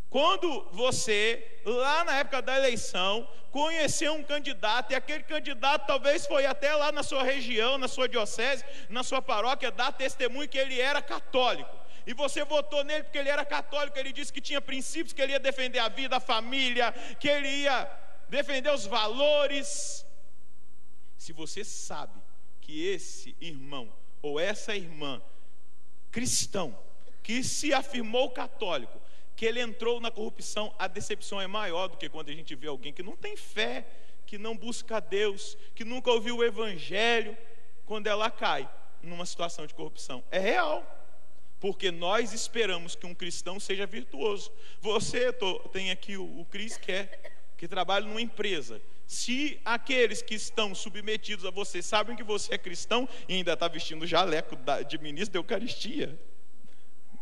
Quando você, lá na época da eleição, conheceu um candidato, e aquele candidato talvez foi até lá na sua região, na sua diocese, na sua paróquia, dar testemunho que ele era católico, e você votou nele porque ele era católico, ele disse que tinha princípios, que ele ia defender a vida, a família, que ele ia defender os valores. Se você sabe que esse irmão ou essa irmã cristão que se afirmou católico, que ele entrou na corrupção, a decepção é maior do que quando a gente vê alguém que não tem fé, que não busca a Deus, que nunca ouviu o evangelho, quando ela cai numa situação de corrupção. É real, porque nós esperamos que um cristão seja virtuoso. Você tem aqui o Cris, que trabalha numa empresa. Se aqueles que estão submetidos a você sabem que você é cristão e ainda está vestindo o jaleco de ministro da Eucaristia,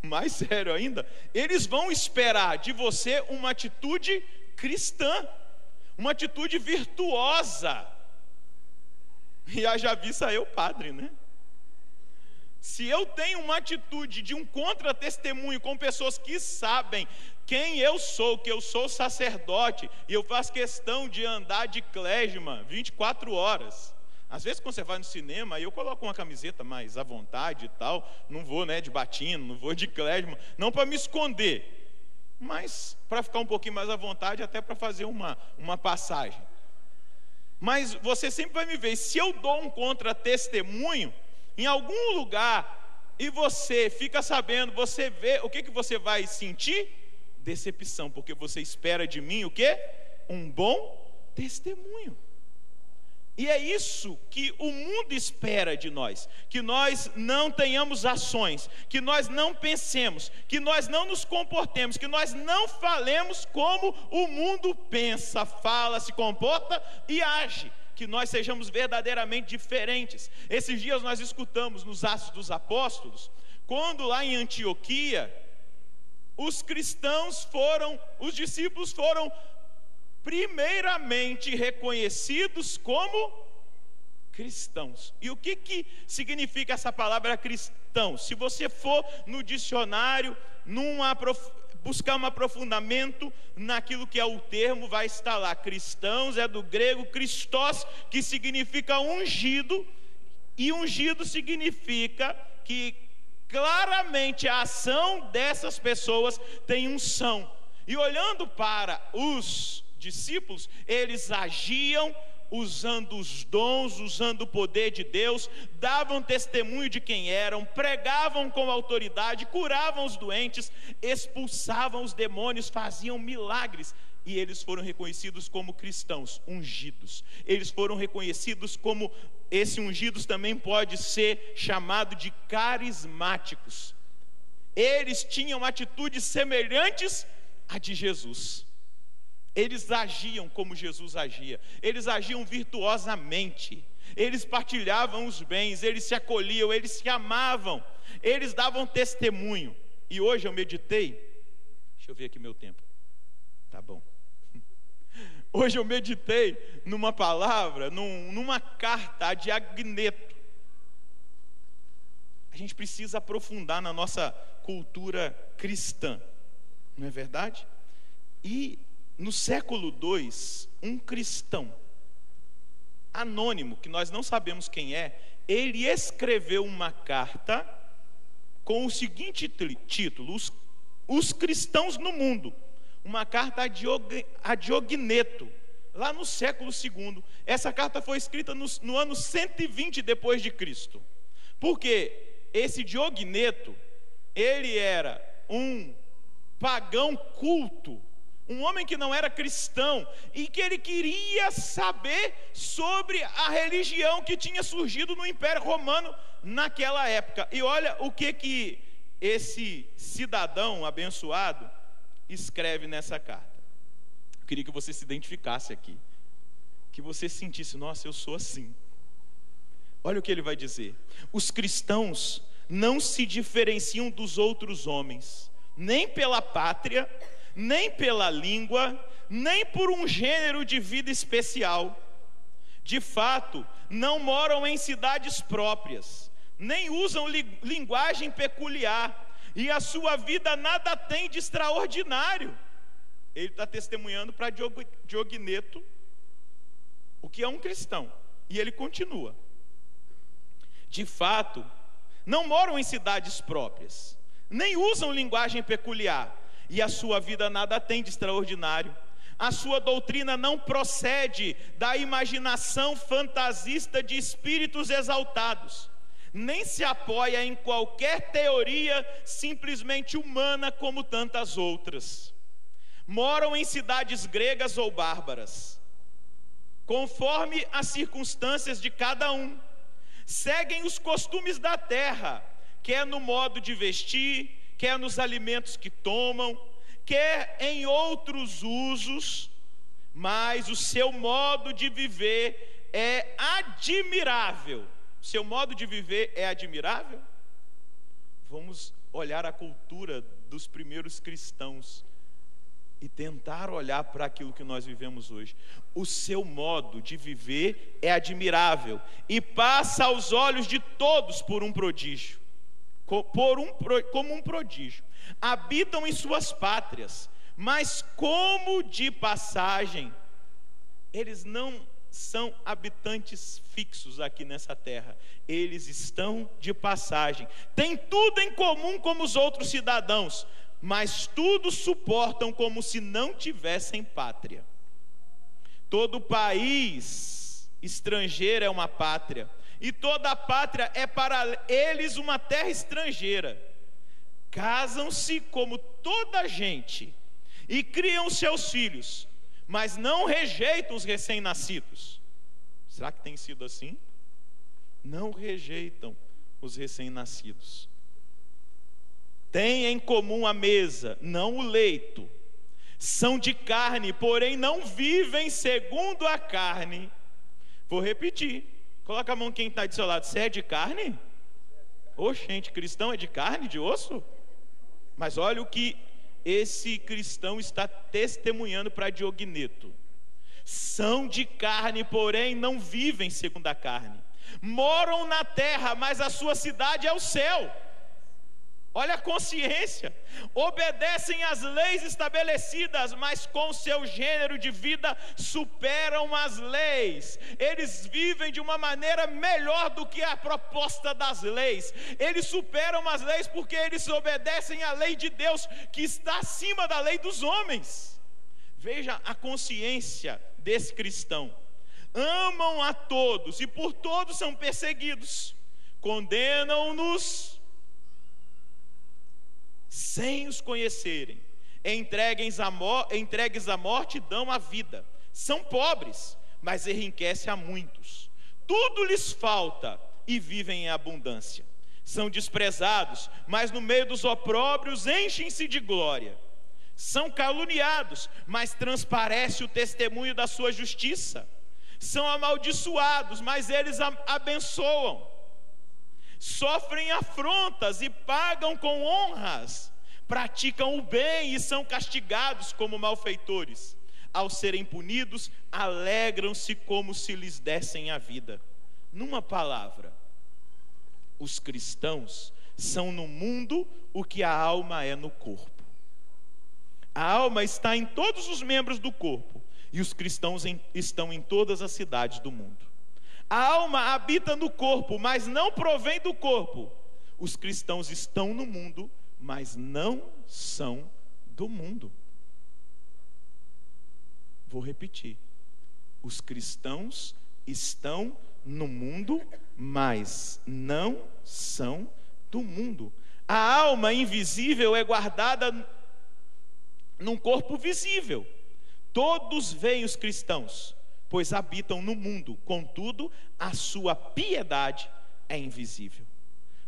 mais sério ainda, eles vão esperar de você uma atitude cristã, uma atitude virtuosa. E haja vista eu, padre, né? Se eu tenho uma atitude de um contra-testemunho com pessoas que sabem quem eu sou, que eu sou sacerdote, e eu faço questão de andar de clésima 24 horas. Às vezes quando você vai no cinema, eu coloco uma camiseta mais à vontade e tal, não vou de batina, não vou de clésima, não para me esconder, mas para ficar um pouquinho mais à vontade, até para fazer uma passagem. Mas você sempre vai me ver, se eu dou um contra-testemunho em algum lugar, e você fica sabendo, você vê, o que você vai sentir? Decepção, porque você espera de mim o quê? Um bom testemunho. E é isso que o mundo espera de nós, que nós não tenhamos ações, que nós não pensemos, que nós não nos comportemos, que nós não falemos como o mundo pensa, fala, se comporta e age, que nós sejamos verdadeiramente diferentes. Esses dias nós escutamos nos Atos dos Apóstolos, quando lá em Antioquia, os discípulos foram primeiramente reconhecidos como cristãos. E o que significa essa palavra cristão? Se você for no dicionário, buscar um aprofundamento naquilo que é o termo, vai estar lá. Cristãos é do grego Christos, que significa ungido, e ungido significa que claramente a ação dessas pessoas tem unção. E olhando para os discípulos, eles agiam usando os dons, usando o poder de Deus, davam testemunho de quem eram, pregavam com autoridade, curavam os doentes, expulsavam os demônios, faziam milagres. E eles foram reconhecidos como cristãos, ungidos. Eles foram reconhecidos como, esse ungidos também pode ser chamado de carismáticos. Eles tinham atitudes semelhantes à de Jesus. Eles agiam como Jesus agia. Eles agiam virtuosamente. Eles partilhavam os bens, eles se acolhiam, eles se amavam, eles davam testemunho. E hoje eu meditei, deixa eu ver aqui meu tempo. Tá bom. Hoje eu meditei numa palavra, numa carta de Agneto. A gente precisa aprofundar na nossa cultura cristã, não é verdade? E no século II, um cristão anônimo, que nós não sabemos quem é, ele escreveu uma carta com o seguinte título: Os cristãos no mundo. Uma carta a Diogneto, lá no século II. Essa carta foi escrita no ano 120 depois de Cristo. Porque esse Diogneto, ele era um pagão culto, um homem que não era cristão, e que ele queria saber sobre a religião que tinha surgido no Império Romano naquela época. E olha o que esse cidadão abençoado escreve nessa carta. Eu queria que você se identificasse aqui, que você sentisse: nossa, eu sou assim. Olha o que ele vai dizer: os cristãos não se diferenciam dos outros homens, nem pela pátria, nem pela língua, nem por um gênero de vida especial. De fato, não moram em cidades próprias, nem usam linguagem peculiar, e a sua vida nada tem de extraordinário. Ele está testemunhando para Diogneto o que é um cristão. E ele continua: de fato, não moram em cidades próprias, nem usam linguagem peculiar, e a sua vida nada tem de extraordinário. A sua doutrina não procede da imaginação fantasista de espíritos exaltados, nem se apoia em qualquer teoria simplesmente humana como tantas outras. Moram em cidades gregas ou bárbaras, conforme as circunstâncias de cada um. Seguem os costumes da terra, quer no modo de vestir, quer nos alimentos que tomam, quer em outros usos, mas o seu modo de viver é admirável. Seu modo de viver é admirável? Vamos olhar a cultura dos primeiros cristãos e tentar olhar para aquilo que nós vivemos hoje. O seu modo de viver é admirável e passa aos olhos de todos por um prodígio, como um prodígio. Habitam em suas pátrias, mas como de passagem. Eles não são habitantes fixos aqui nessa terra, eles estão de passagem. Têm tudo em comum como os outros cidadãos, mas tudo suportam como se não tivessem pátria. Todo país estrangeiro é uma pátria, e toda a pátria é para eles uma terra estrangeira. Casam-se como toda a gente e criam seus filhos, mas não rejeitam os recém-nascidos. Será que tem sido assim? Não rejeitam os recém-nascidos. Têm em comum a mesa, não o leito. São de carne, porém não vivem segundo a carne. Vou repetir. Coloca a mão quem está do seu lado. Você é de carne? Oxente, cristão é de carne, de osso? Mas olha o que esse cristão está testemunhando para Diogneto. São de carne, porém não vivem segundo a carne. Moram na terra, mas a sua cidade é o céu. Olha a consciência, obedecem às leis estabelecidas, mas com seu gênero de vida superam as leis. Eles vivem de uma maneira melhor do que a proposta das leis. Eles superam as leis porque eles obedecem à lei de Deus, que está acima da lei dos homens. Veja a consciência desse cristão. Amam a todos e por todos são perseguidos. Condenam-nos sem os conhecerem, entregues à morte, dão a vida. São pobres, mas enriquecem a muitos. Tudo lhes falta e vivem em abundância. São desprezados, mas no meio dos opróbrios enchem-se de glória. São caluniados, mas transparece o testemunho da sua justiça. São amaldiçoados, mas eles abençoam. Sofrem afrontas e pagam com honras, praticam o bem e são castigados como malfeitores. Ao serem punidos, alegram-se como se lhes dessem a vida. Numa palavra, os cristãos são no mundo o que a alma é no corpo. A alma está em todos os membros do corpo, e os cristãos estão em todas as cidades do mundo. A alma habita no corpo, mas não provém do corpo. Os cristãos estão no mundo, mas não são do mundo. Vou repetir. Os cristãos estão no mundo, mas não são do mundo. A alma invisível é guardada num corpo visível. Todos veem os cristãos, pois habitam no mundo, contudo, a sua piedade é invisível.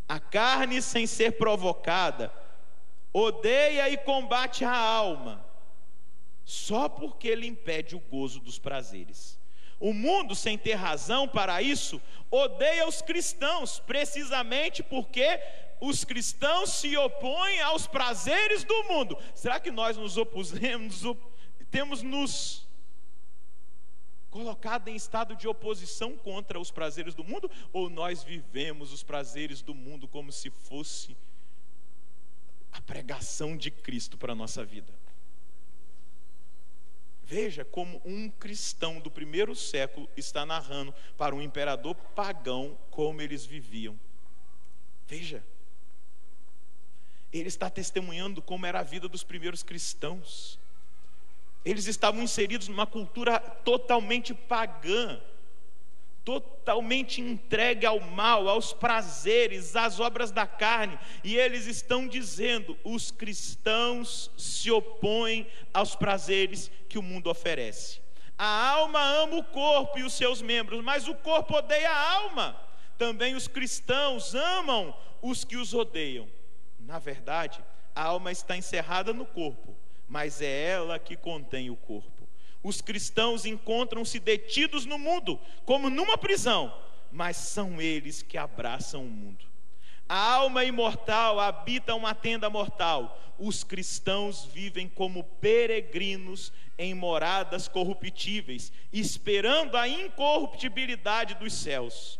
A carne, sem ser provocada, odeia e combate a alma, só porque lhe impede o gozo dos prazeres. O mundo, sem ter razão para isso, odeia os cristãos, precisamente porque os cristãos se opõem aos prazeres do mundo. Será que nós nos opusemos, temos nos colocado em estado de oposição contra os prazeres do mundo, ou nós vivemos os prazeres do mundo como se fosse a pregação de Cristo para a nossa vida? Veja como um cristão do primeiro século está narrando para um imperador pagão como eles viviam. Veja, ele está testemunhando como era a vida dos primeiros cristãos. Eles estavam inseridos numa cultura totalmente pagã, totalmente entregue ao mal, aos prazeres, às obras da carne. E eles estão dizendo: os cristãos se opõem aos prazeres que o mundo oferece. A alma ama o corpo e os seus membros, mas o corpo odeia a alma. Também os cristãos amam os que os odeiam. Na verdade, a alma está encerrada no corpo, mas é ela que contém o corpo. Os cristãos encontram-se detidos no mundo, como numa prisão, mas são eles que abraçam o mundo. A alma imortal habita uma tenda mortal. Os cristãos vivem como peregrinos em moradas corruptíveis, esperando a incorruptibilidade dos céus.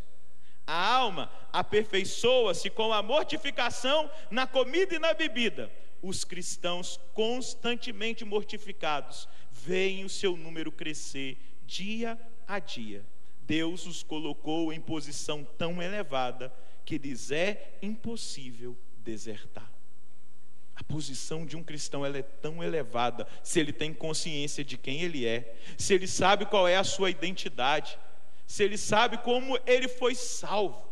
A alma aperfeiçoa-se com a mortificação na comida e na bebida. Os cristãos, constantemente mortificados, veem o seu número crescer dia a dia. Deus os colocou em posição tão elevada que lhes é impossível desertar. A posição de um cristão, ela é tão elevada se ele tem consciência de quem ele é, se ele sabe qual é a sua identidade, se ele sabe como ele foi salvo,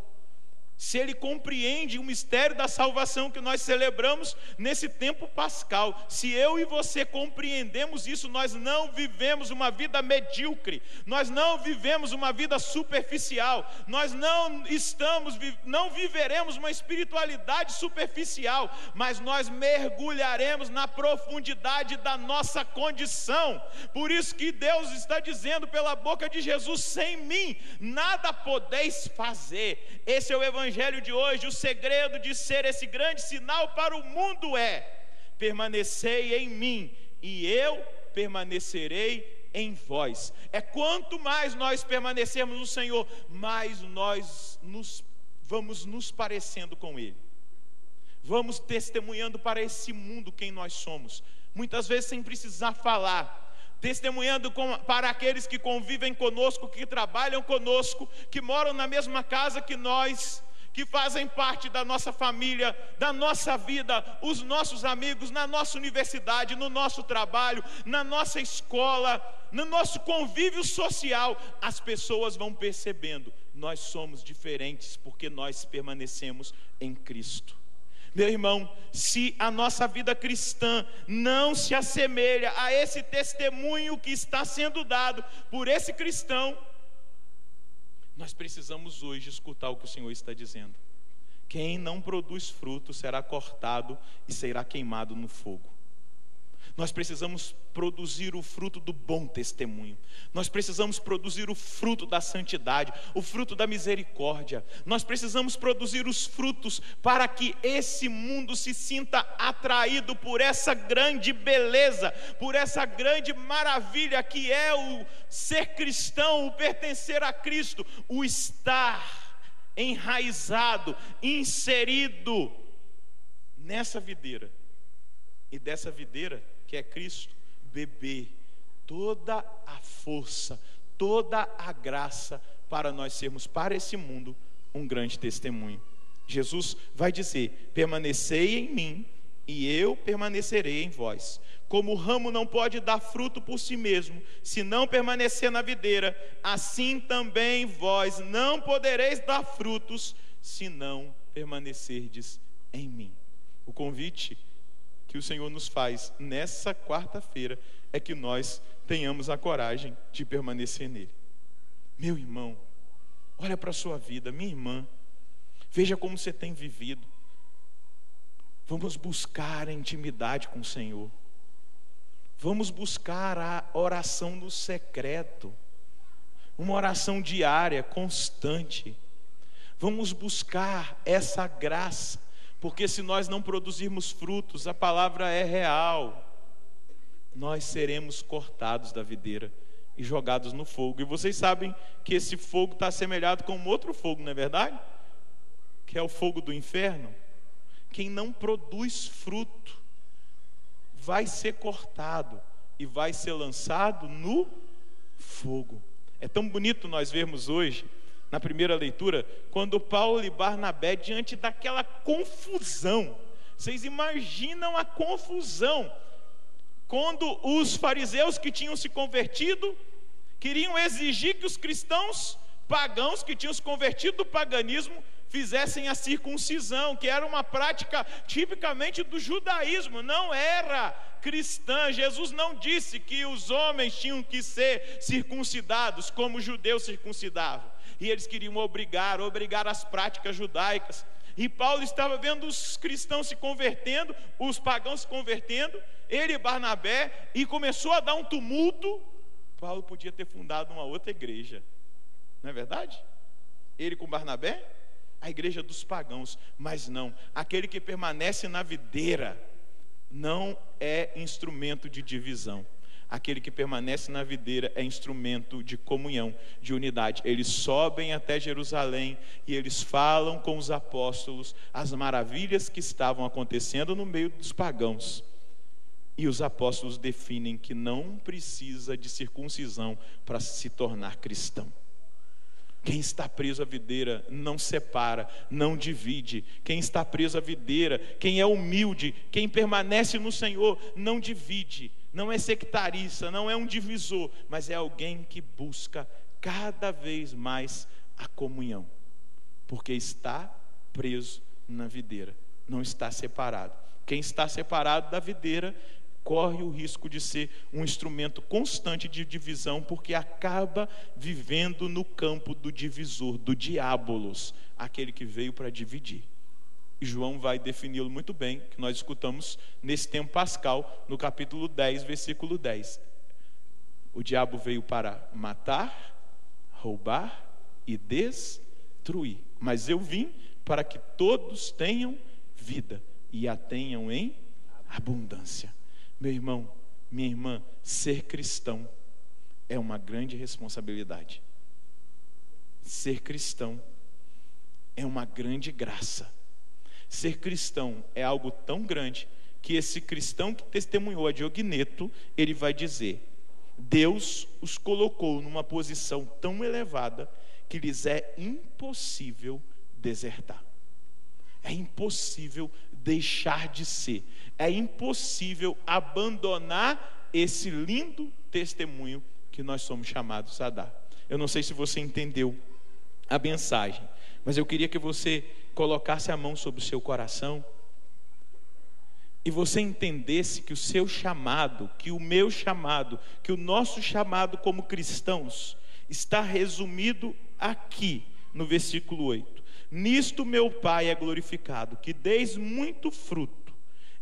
se ele compreende o mistério da salvação que nós celebramos nesse tempo pascal. Se eu e você compreendemos isso, nós não vivemos uma vida medíocre, nós não vivemos uma vida superficial, nós não viveremos uma espiritualidade superficial, mas nós mergulharemos na profundidade da nossa condição. Por isso que Deus está dizendo pela boca de Jesus: sem mim nada podeis fazer. Esse é o evangelho de hoje. O segredo de ser esse grande sinal para o mundo é: permanecei em mim e eu permanecerei em vós. É quanto mais nós permanecermos no Senhor, mais nós vamos nos parecendo com Ele, Vamos testemunhando para esse mundo quem nós somos, muitas vezes sem precisar falar, testemunhando para aqueles que convivem conosco, que trabalham conosco, que moram na mesma casa que nós, que fazem parte da nossa família, da nossa vida, os nossos amigos, na nossa universidade, no nosso trabalho, na nossa escola, no nosso convívio social. As pessoas vão percebendo, nós somos diferentes porque nós permanecemos em Cristo. Meu irmão, se a nossa vida cristã não se assemelha a esse testemunho que está sendo dado por esse cristão, nós precisamos hoje escutar o que o Senhor está dizendo. Quem não produz fruto será cortado e será queimado no fogo. Nós precisamos produzir o fruto do bom testemunho. Nós precisamos produzir o fruto da santidade, o fruto da misericórdia. Nós precisamos produzir os frutos para que esse mundo se sinta atraído por essa grande beleza, por essa grande maravilha que é o ser cristão, o pertencer a Cristo, o estar enraizado, inserido nessa videira. E dessa videira, que é Cristo, beber toda a força, toda a graça para nós sermos para esse mundo um grande testemunho. Jesus vai dizer: permanecei em mim e eu permanecerei em vós. Como o ramo não pode dar fruto por si mesmo, se não permanecer na videira, assim também vós não podereis dar frutos, se não permanecerdes em mim. O convite que o Senhor nos faz nessa quarta-feira é que nós tenhamos a coragem de permanecer nele. Meu irmão, olha para a sua vida, minha irmã, veja como você tem vivido. Vamos buscar a intimidade com o Senhor. Vamos buscar a oração no secreto, uma oração diária, constante. Vamos buscar essa graça, porque se nós não produzirmos frutos, a palavra é real, nós seremos cortados da videira e jogados no fogo. E vocês sabem que esse fogo está assemelhado com um outro fogo, não é verdade? Que é o fogo do inferno. Quem não produz fruto vai ser cortado e vai ser lançado no fogo. É tão bonito nós vermos hoje, na primeira leitura, quando Paulo e Barnabé, diante daquela confusão, vocês imaginam a confusão, quando os fariseus que tinham se convertido, queriam exigir que os cristãos pagãos que tinham se convertido do paganismo, fizessem a circuncisão, que era uma prática tipicamente do judaísmo, não era cristã. Jesus não disse que os homens tinham que ser circuncidados como os judeus circuncidavam, e eles queriam obrigar as práticas judaicas. E Paulo estava vendo os cristãos se convertendo, os pagãos se convertendo, ele e Barnabé, e começou a dar um tumulto. Paulo podia ter fundado uma outra igreja, não é verdade? Ele com Barnabé, a igreja dos pagãos. Mas não, aquele que permanece na videira não é instrumento de divisão. Aquele que permanece na videira é instrumento de comunhão, de unidade. Eles sobem até Jerusalém e eles falam com os apóstolos as maravilhas que estavam acontecendo no meio dos pagãos. E os apóstolos definem que não precisa de circuncisão para se tornar cristão. Quem está preso à videira não separa, não divide. Quem está preso à videira, quem é humilde, quem permanece no Senhor, não divide. Não é sectarista, não é um divisor, mas é alguém que busca cada vez mais a comunhão, porque está preso na videira, não está separado. Quem está separado da videira corre o risco de ser um instrumento constante de divisão, porque acaba vivendo no campo do divisor, do diabolos, aquele que veio para dividir. E João vai defini-lo muito bem, que nós escutamos nesse tempo pascal, no capítulo 10, versículo 10. O diabo veio para matar, roubar e destruir, mas eu vim para que todos tenham vida e a tenham em abundância. Meu irmão, minha irmã, ser cristão é uma grande responsabilidade. Ser cristão é uma grande graça. Ser cristão é algo tão grande que esse cristão que testemunhou a Diogneto, ele vai dizer: Deus os colocou numa posição tão elevada que lhes é impossível desertar. É impossível deixar de ser. É impossível abandonar esse lindo testemunho que nós somos chamados a dar. Eu não sei se você entendeu a mensagem, mas eu queria que você colocasse a mão sobre o seu coração e você entendesse que o seu chamado, que o meu chamado, que o nosso chamado como cristãos está resumido aqui no versículo 8. Nisto meu Pai é glorificado, que deis muito fruto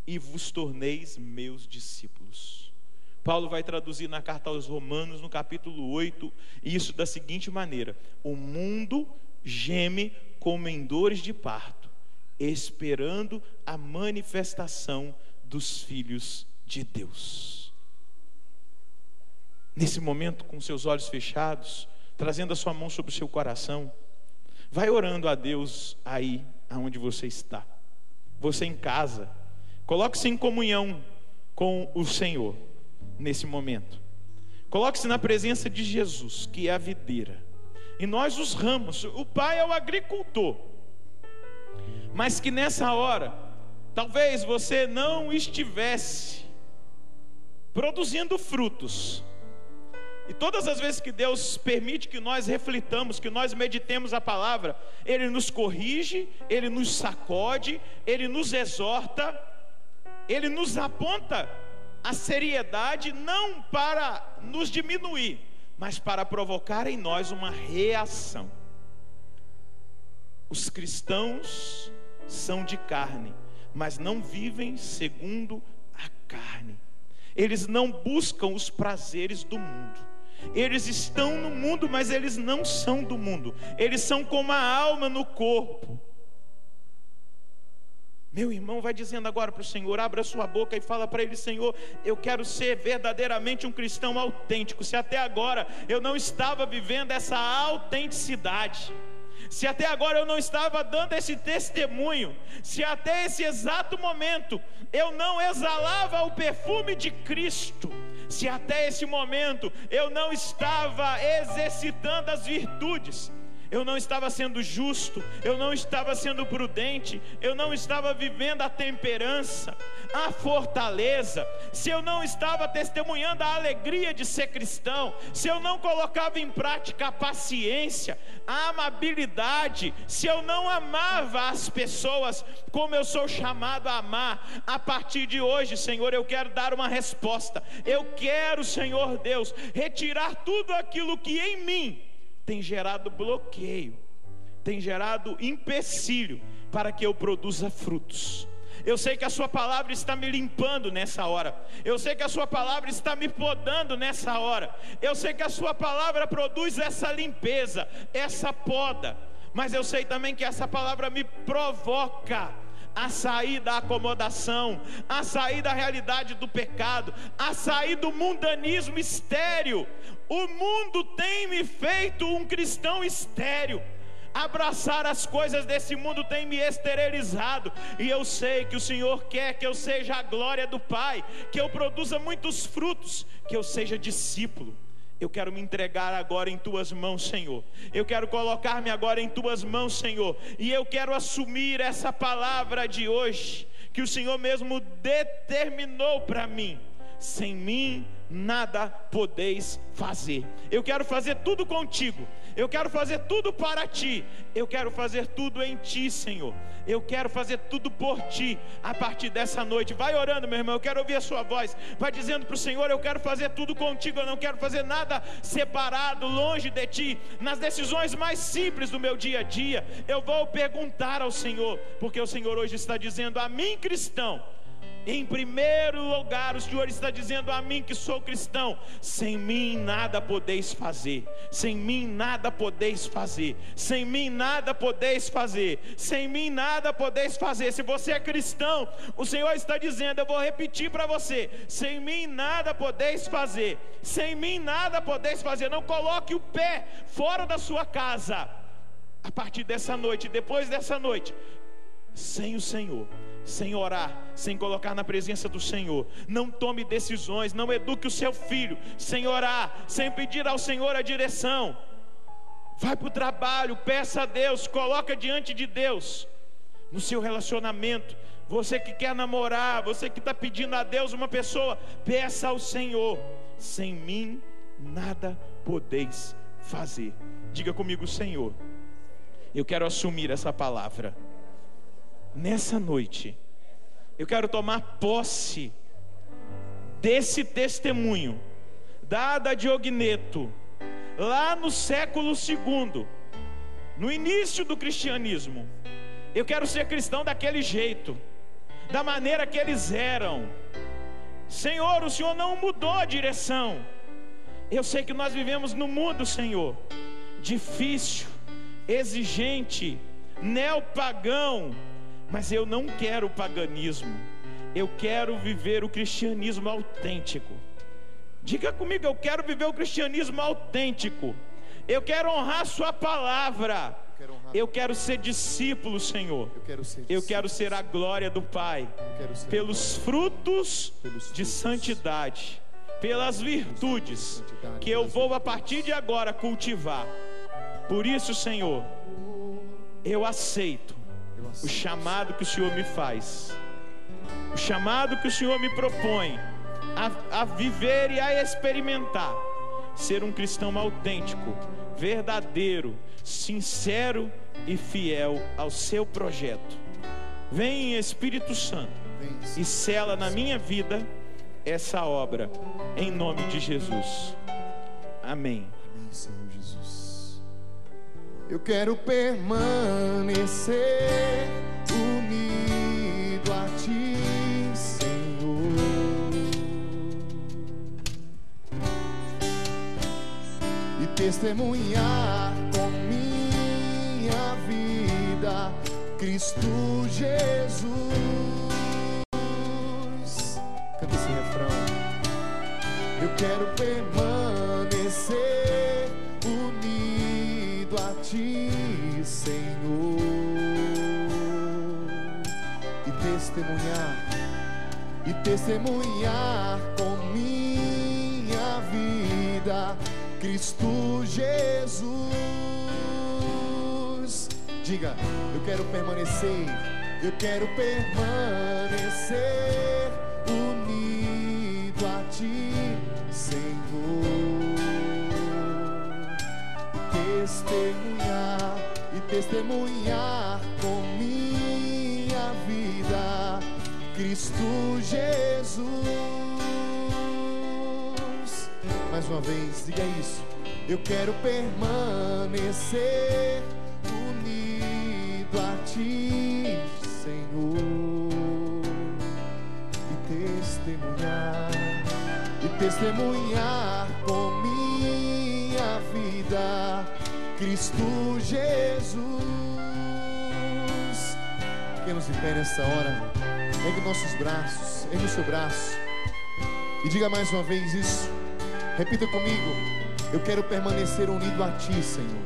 e vos torneis meus discípulos. Paulo vai traduzir na carta aos Romanos, no capítulo 8, isso da seguinte maneira: o mundo geme como em dores de parto, esperando a manifestação dos filhos de Deus. Nesse momento, com seus olhos fechados, trazendo a sua mão sobre o seu coração, vai orando a Deus aí aonde você está. Você em casa, coloque-se em comunhão com o Senhor nesse momento. Coloque-se na presença de Jesus, que é a videira, e nós os ramos. O Pai é o agricultor, mas que nessa hora talvez você não estivesse produzindo frutos. E todas as vezes que Deus permite que nós reflitamos, que nós meditemos a palavra, Ele nos corrige, Ele nos sacode, Ele nos exorta, Ele nos aponta a seriedade, não para nos diminuir, mas para provocar em nós uma reação. Os cristãos são de carne, mas não vivem segundo a carne. Eles não buscam os prazeres do mundo. Eles estão no mundo, mas eles não são do mundo. Eles são como a alma no corpo. Meu irmão, vai dizendo agora para o Senhor, abra sua boca e fala para Ele: Senhor, eu quero ser verdadeiramente um cristão autêntico. Se até agora eu não estava vivendo essa autenticidade, se até agora eu não estava dando esse testemunho, se até esse exato momento eu não exalava o perfume de Cristo, se até esse momento eu não estava exercitando as virtudes, eu não estava sendo justo, eu não estava sendo prudente, eu não estava vivendo a temperança, a fortaleza, se eu não estava testemunhando a alegria de ser cristão, se eu não colocava em prática a paciência, a amabilidade, se eu não amava as pessoas como eu sou chamado a amar, a partir de hoje, Senhor, eu quero dar uma resposta. Eu quero, Senhor Deus, retirar tudo aquilo que em mim tem gerado bloqueio, tem gerado empecilho para que eu produza frutos. Eu sei que a sua palavra está me limpando nessa hora. Eu sei que a sua palavra está me podando nessa hora. Eu sei que a sua palavra produz essa limpeza, essa poda. Mas eu sei também que essa palavra me provoca a sair da acomodação, a sair da realidade do pecado, a sair do mundanismo estéril. O mundo tem me feito um cristão estéril. Abraçar as coisas desse mundo tem me esterilizado. E eu sei que o Senhor quer que eu seja a glória do Pai, que eu produza muitos frutos, que eu seja discípulo. Eu quero me entregar agora em Tuas mãos, Senhor. Eu quero colocar-me agora em Tuas mãos, Senhor. E eu quero assumir essa palavra de hoje, que o Senhor mesmo determinou para mim. Sem mim nada podeis fazer. Eu quero fazer tudo contigo. Eu quero fazer tudo para ti. Eu quero fazer tudo em ti, Senhor. Eu quero fazer tudo por ti. A partir dessa noite, vai orando, meu irmão. Eu quero ouvir a sua voz. Vai dizendo para o Senhor: eu quero fazer tudo contigo. Eu não quero fazer nada separado, longe de ti. Nas decisões mais simples do meu dia a dia, eu vou perguntar ao Senhor, porque o Senhor hoje está dizendo a mim, cristão, em primeiro lugar, o Senhor está dizendo a mim que sou cristão: sem mim nada podeis fazer, sem mim nada podeis fazer, sem mim nada podeis fazer, sem mim nada podeis fazer. Se você é cristão, o Senhor está dizendo, eu vou repetir para você: sem mim nada podeis fazer, sem mim nada podeis fazer. Não coloque o pé fora da sua casa. A partir dessa noite, depois dessa noite, sem o Senhor, sem orar, sem colocar na presença do Senhor. Não tome decisões, não eduque o seu filho sem orar, sem pedir ao Senhor a direção. Vai para o trabalho, peça a Deus, coloca diante de Deus. No seu relacionamento, você que quer namorar, você que está pedindo a Deus uma pessoa, peça ao Senhor: sem mim nada podeis fazer. Diga comigo: Senhor, eu quero assumir essa palavra. Nessa noite, eu quero tomar posse desse testemunho dado a Diogneto lá no século II, no início do cristianismo. Eu quero ser cristão daquele jeito, da maneira que eles eram. Senhor, o Senhor não mudou a direção. Eu sei que nós vivemos num mundo, Senhor, difícil, exigente, neopagão, mas eu não quero o paganismo. Eu quero viver o cristianismo autêntico. Diga comigo: eu quero viver o cristianismo autêntico. Eu quero honrar a sua palavra. Eu quero ser discípulo, Senhor. Eu quero ser a glória do Pai, pelos frutos de santidade, pelas virtudes que eu vou a partir de agora cultivar. Por isso, Senhor, eu aceito o chamado que o Senhor me faz, o chamado que o Senhor me propõe a viver e a experimentar, ser um cristão autêntico, verdadeiro, sincero e fiel ao seu projeto. Vem, Espírito Santo, e sela na minha vida essa obra, em nome de Jesus. Amém. Amém, Senhor Jesus. Eu quero permanecer unido a Ti, Senhor, e testemunhar com minha vida Cristo Jesus. Canta esse refrão. Eu quero permanecer unido a Ti, Senhor, e testemunhar com minha vida Cristo Jesus. Diga: eu quero permanecer unido a Ti, Senhor, e testemunhar com minha vida Cristo Jesus. Mais uma vez, diga isso: eu quero permanecer unido a Ti, Senhor, e testemunhar com minha vida Cristo Jesus. Fiquemos em pé nessa hora. Ergue nossos braços, ergue o seu braço e diga mais uma vez isso. Repita comigo: eu quero permanecer unido a Ti, Senhor.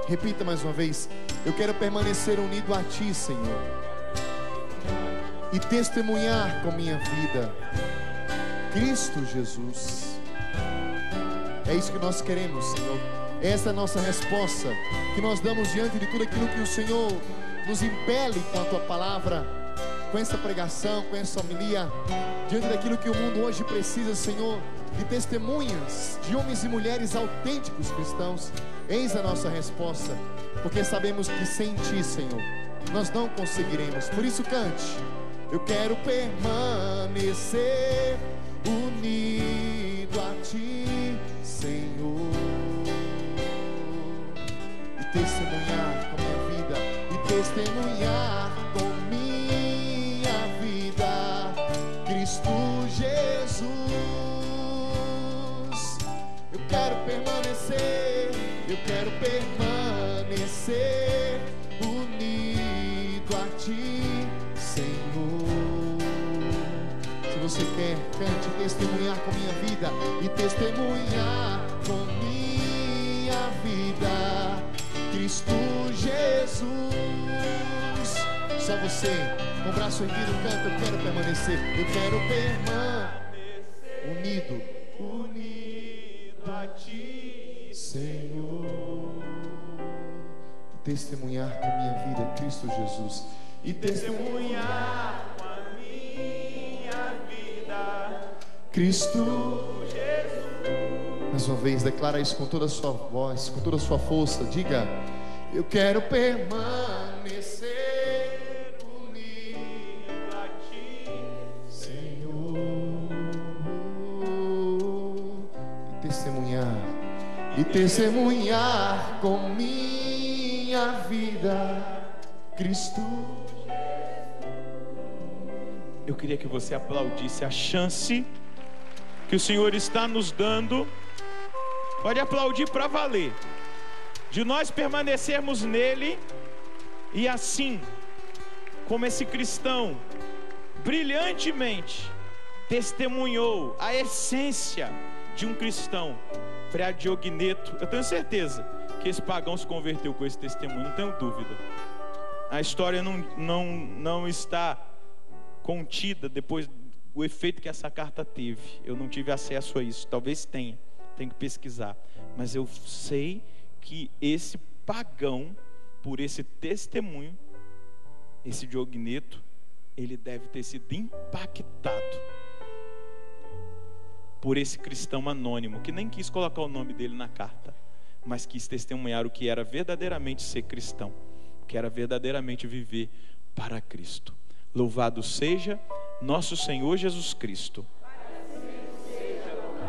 Repita mais uma vez: eu quero permanecer unido a Ti, Senhor, e testemunhar com minha vida Cristo Jesus. É isso que nós queremos, Senhor. Essa é a nossa resposta que nós damos diante de tudo aquilo que o Senhor nos impele com a Tua palavra, com essa pregação, com essa homilia, diante daquilo que o mundo hoje precisa, Senhor, de testemunhas de homens e mulheres autênticos cristãos. Eis a nossa resposta, porque sabemos que sem Ti, Senhor, nós não conseguiremos. Por isso cante: eu quero permanecer unido a Ti, Senhor, e testemunhar com minha vida, testemunhar com minha vida Cristo Jesus. Eu quero permanecer unido a Ti, Senhor. Se você quer, cante: testemunhar com minha vida, e testemunhar com minha vida Cristo Jesus. Só você, com o braço erguido, canta: eu quero permanecer, eu quero permanecer unido a Ti, Senhor. Testemunhar com a minha vida Cristo Jesus, e testemunhar com a minha vida Cristo Jesus. Mais uma vez, declara isso com toda a sua voz, com toda a sua força. Diga: eu quero permanecer unido a Ti, Senhor, e testemunhar com minha vida Cristo. Eu queria que você aplaudisse a chance que o Senhor está nos dando. Pode aplaudir para valer, de nós permanecermos nele, e assim como esse cristão brilhantemente testemunhou a essência de um cristão, Frei Diogneto, eu tenho certeza que esse pagão se converteu com esse testemunho, não tenho dúvida. A história não está contida depois do efeito que essa carta teve. Eu não tive acesso a isso, talvez tenha, tenho que pesquisar. Mas eu sei que esse pagão, por esse testemunho, esse Diogneto, ele deve ter sido impactado por esse cristão anônimo, que nem quis colocar o nome dele na carta, mas quis testemunhar o que era verdadeiramente ser cristão, o que era verdadeiramente viver para Cristo. Louvado seja nosso Senhor Jesus Cristo.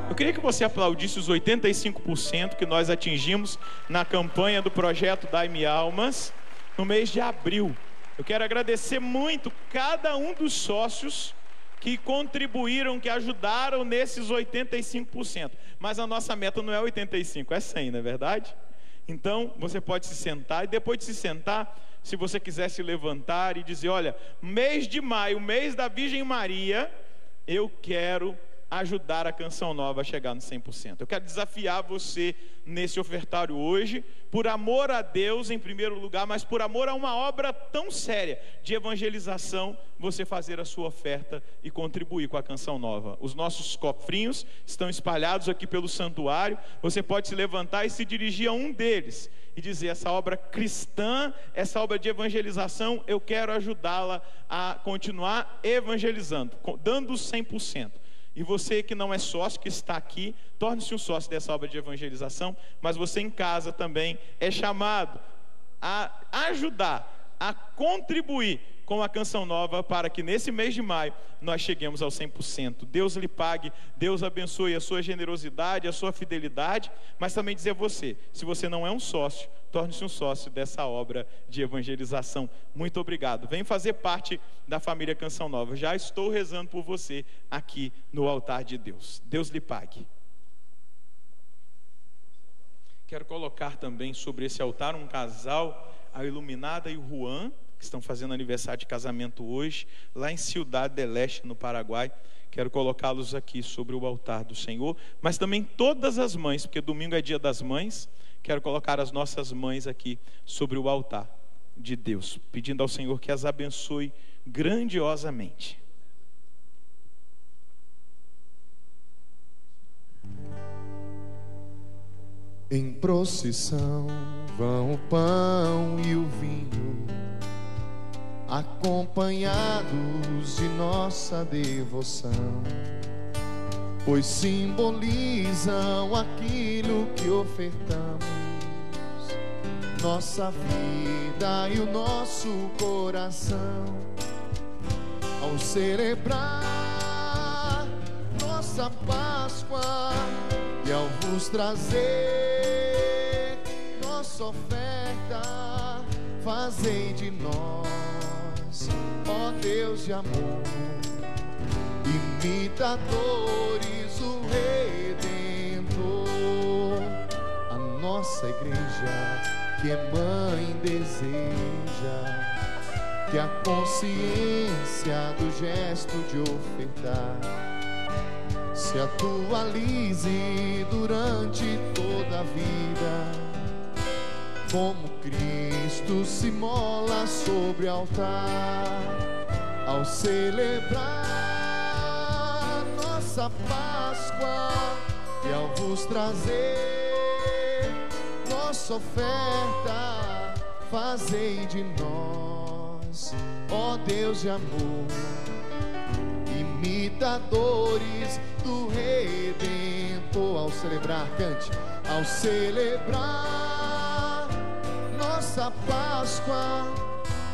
Eu queria que você aplaudisse os 85% que nós atingimos na campanha do projeto Dai-me Almas no mês de abril. Eu quero agradecer muito cada um dos sócios que contribuíram, que ajudaram nesses 85%. Mas a nossa meta não é 85%, é 100%, não é verdade? Então, você pode se sentar, e depois de se sentar, se você quiser se levantar e dizer: olha, mês de maio, mês da Virgem Maria, eu quero ajudar a Canção Nova a chegar no 100%. Eu quero desafiar você nesse ofertário hoje, por amor a Deus em primeiro lugar, mas por amor a uma obra tão séria de evangelização, você fazer a sua oferta e contribuir com a Canção Nova. Os nossos cofrinhos estão espalhados aqui pelo santuário. Você pode se levantar e se dirigir a um deles e dizer: essa obra cristã, essa obra de evangelização, eu quero ajudá-la a continuar evangelizando, dando 100%. E você que não é sócio, que está aqui, torne-se um sócio dessa obra de evangelização. Mas você em casa também é chamado a ajudar, a contribuir com a Canção Nova, para que nesse mês de maio nós cheguemos ao 100%. Deus lhe pague, Deus abençoe a sua generosidade, a sua fidelidade. Mas também dizer a você: se você não é um sócio, torne-se um sócio dessa obra de evangelização. Muito obrigado. Vem fazer parte da família Canção Nova. Já estou rezando por você aqui no altar de Deus. Deus lhe pague. Quero colocar também sobre esse altar um casal, a Iluminada e o Juan, que estão fazendo aniversário de casamento hoje, lá em Ciudad del Este, no Paraguai. Quero colocá-los aqui sobre o altar do Senhor, mas também todas as mães, porque domingo é dia das mães. Quero colocar as nossas mães aqui sobre o altar de Deus, pedindo ao Senhor que as abençoe grandiosamente. Em procissão vão o pão e o vinho, acompanhados de nossa devoção, pois simbolizam aquilo que ofertamos, nossa vida e o nosso coração, ao celebrar nossa Páscoa e ao vos trazer nossa oferta. Fazei de nós, ó Deus de amor, imitadores do Redentor. A nossa igreja, que é mãe, deseja que a consciência do gesto de ofertar se atualize durante toda a vida, como Cristo se mola sobre o altar ao celebrar nossa Páscoa e ao vos trazer nossa oferta. Fazei de nós, ó Deus de amor, imitadores do Redentor. Ao celebrar, cante, ao celebrar nossa Páscoa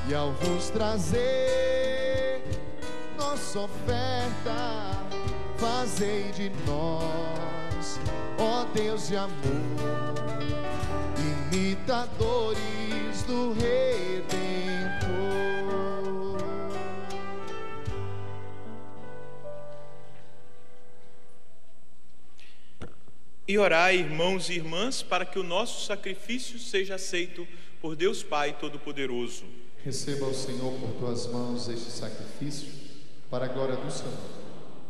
e ao vos trazer nossa oferta, fazei de nós, ó Deus de amor, imitadores do Redentor. E orai, irmãos e irmãs, para que o nosso sacrifício seja aceito por Deus Pai Todo-Poderoso. Receba o Senhor por tuas mãos este sacrifício, para a glória do Senhor,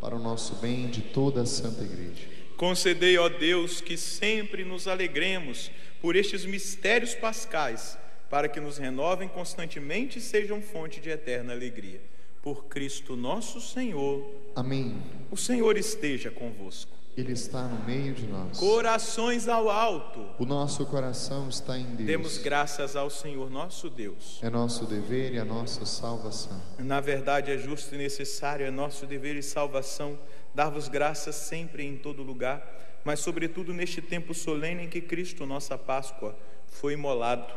para o nosso bem de toda a Santa Igreja. Concedei, ó Deus, que sempre nos alegremos por estes mistérios pascais, para que nos renovem constantemente e sejam fonte de eterna alegria. Por Cristo nosso Senhor. Amém. O Senhor esteja convosco. Ele está no meio de nós. Corações ao alto. O nosso coração está em Deus. Demos graças ao Senhor nosso Deus. É nosso dever e a nossa salvação. Na verdade, é justo e necessário, é nosso dever e salvação dar-vos graças sempre e em todo lugar, mas sobretudo neste tempo solene em que Cristo, nossa Páscoa, foi imolado.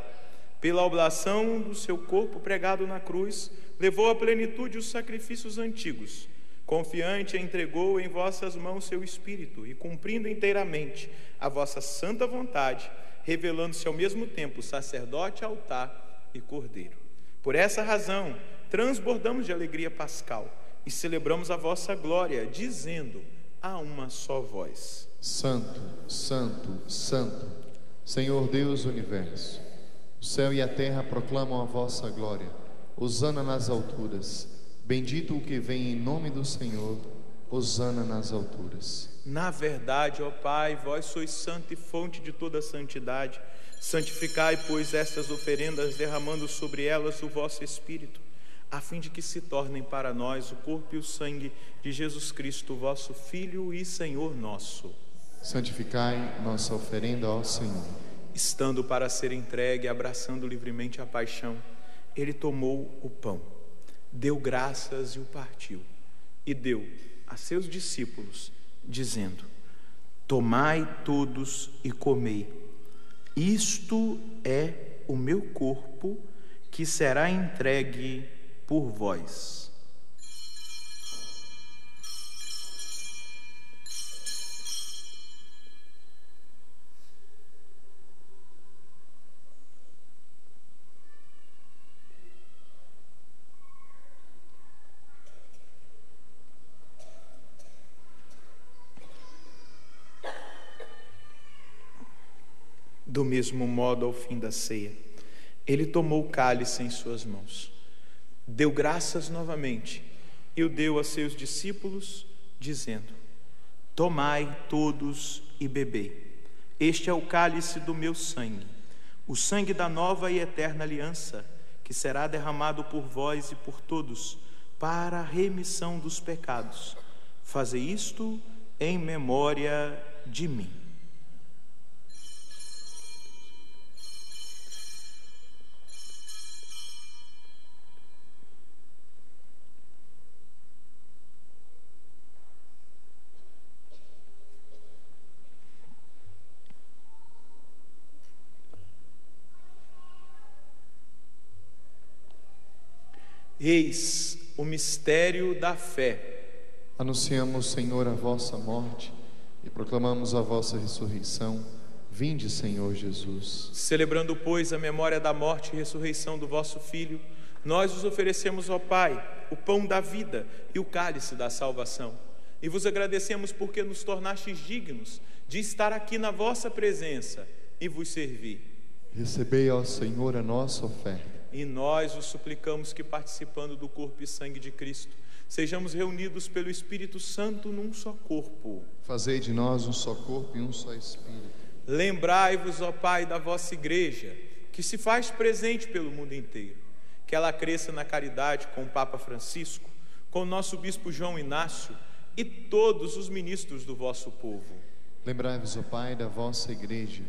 Pela oblação do seu corpo pregado na cruz, levou à plenitude os sacrifícios antigos. Confiante, entregou em vossas mãos seu Espírito e, cumprindo inteiramente a vossa santa vontade, revelando-se ao mesmo tempo sacerdote, altar e cordeiro. Por essa razão, transbordamos de alegria pascal e celebramos a vossa glória, dizendo a uma só voz: Santo, Santo, Santo, Senhor Deus do Universo. O céu e a terra proclamam a vossa glória. Hosana nas alturas. Bendito o que vem em nome do Senhor, hosana nas alturas. Na verdade, ó Pai, vós sois santo e fonte de toda santidade. Santificai, pois, estas oferendas, derramando sobre elas o vosso Espírito, a fim de que se tornem para nós o corpo e o sangue de Jesus Cristo, vosso Filho e Senhor nosso. Santificai nossa oferenda, ó Senhor. Estando para ser entregue, abraçando livremente a paixão, ele tomou o pão, deu graças e o partiu, e deu a seus discípulos, dizendo: Tomai todos e comei, isto é o meu corpo, que será entregue por vós. Do mesmo modo, ao fim da ceia, ele tomou o cálice em suas mãos, deu graças novamente e o deu a seus discípulos, dizendo: Tomai todos e bebei. Este é o cálice do meu sangue, o sangue da nova e eterna aliança, que será derramado por vós e por todos para a remissão dos pecados. Fazei isto em memória de mim. Eis o mistério da fé. Anunciamos, Senhor, a vossa morte e proclamamos a vossa ressurreição. Vinde, Senhor Jesus. Celebrando, pois, a memória da morte e ressurreição do vosso Filho, nós vos oferecemos, ó Pai, o pão da vida e o cálice da salvação. E vos agradecemos porque nos tornastes dignos de estar aqui na vossa presença e vos servir. Recebei, ó Senhor, a nossa oferta. E nós vos suplicamos que, participando do corpo e sangue de Cristo, sejamos reunidos pelo Espírito Santo num só corpo. Fazei de nós um só corpo e um só Espírito. Lembrai-vos, ó Pai, da vossa igreja que se faz presente pelo mundo inteiro. Que ela cresça na caridade com o Papa Francisco, com o nosso Bispo João Inácio e todos os ministros do vosso povo. Lembrai-vos, ó Pai, da vossa igreja.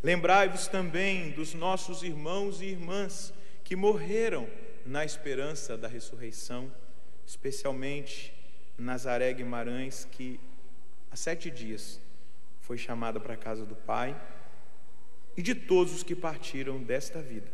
Lembrai-vos também dos nossos irmãos e irmãs que morreram na esperança da ressurreição, especialmente Nazaré Guimarães, que há 7 dias foi chamada para a casa do Pai, e de todos os que partiram desta vida.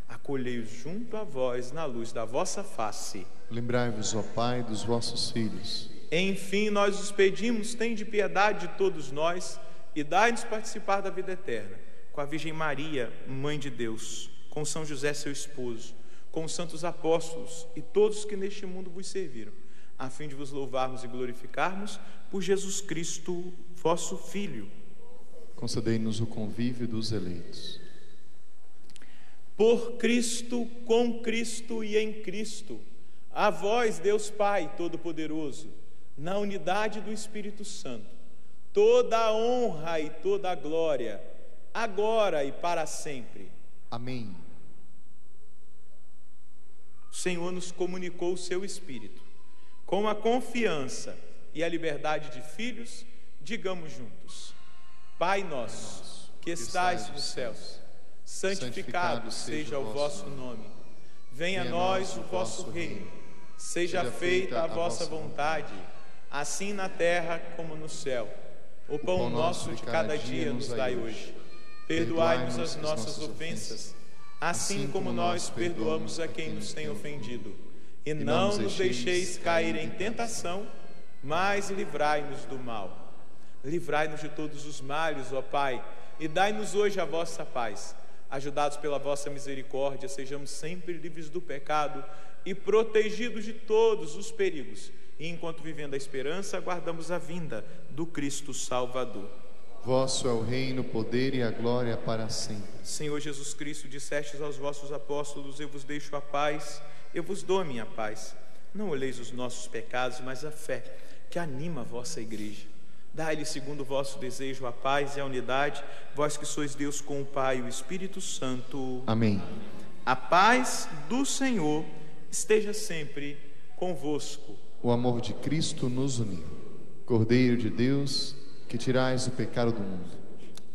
Acolhei-os junto a vós na luz da vossa face. Lembrai-vos, ó Pai, dos vossos filhos. Enfim, nós os pedimos, tende piedade de todos nós e dai-nos participar da vida eterna, com a Virgem Maria, Mãe de Deus, com São José, seu esposo, com os santos apóstolos e todos que neste mundo vos serviram, a fim de vos louvarmos e glorificarmos por Jesus Cristo, vosso Filho. Concedei-nos o convívio dos eleitos. Por Cristo, com Cristo e em Cristo, a vós, Deus Pai Todo-Poderoso, na unidade do Espírito Santo, toda a honra e toda a glória, agora e para sempre. Amém. O Senhor nos comunicou o seu Espírito. Com a confiança e a liberdade de filhos, digamos juntos: Pai nosso, que estais nos céus, santificado seja o vosso nome. Venha a nós o vosso reino. Seja feita a vossa vontade, assim na terra como no céu. O pão nosso de cada dia nos dai hoje. Perdoai-nos as nossas ofensas, assim como nós perdoamos a quem nos tem ofendido. E não nos deixeis cair em tentação, mas livrai-nos do mal. Livrai-nos de todos os males, ó Pai, e dai-nos hoje a vossa paz. Ajudados pela vossa misericórdia, sejamos sempre livres do pecado e protegidos de todos os perigos. E enquanto vivendo a esperança, aguardamos a vinda do Cristo Salvador. Vosso é o reino, o poder e a glória para sempre. Senhor Jesus Cristo, dissestes aos vossos apóstolos: eu vos deixo a paz, eu vos dou a minha paz. Não olheis os nossos pecados, mas a fé que anima a vossa igreja. Dai-lhe, segundo o vosso desejo, a paz e a unidade, vós que sois Deus com o Pai e o Espírito Santo. Amém. A paz do Senhor esteja sempre convosco. O amor de Cristo nos uniu. Cordeiro de Deus, que tirais o pecado do mundo,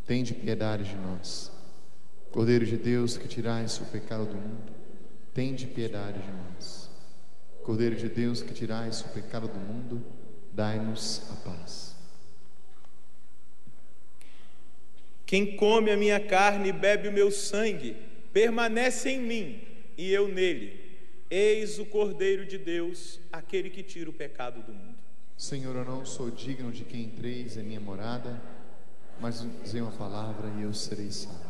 tende piedade de nós. Cordeiro de Deus, que tirais o pecado do mundo, tende piedade de nós. Cordeiro de Deus, que tirais o pecado do mundo, dai-nos a paz. Quem come a minha carne e bebe o meu sangue, permanece em mim e eu nele. Eis o Cordeiro de Deus, aquele que tira o pecado do mundo. Senhor, eu não sou digno de que entreis em minha morada, mas dizei uma palavra e eu serei salvo.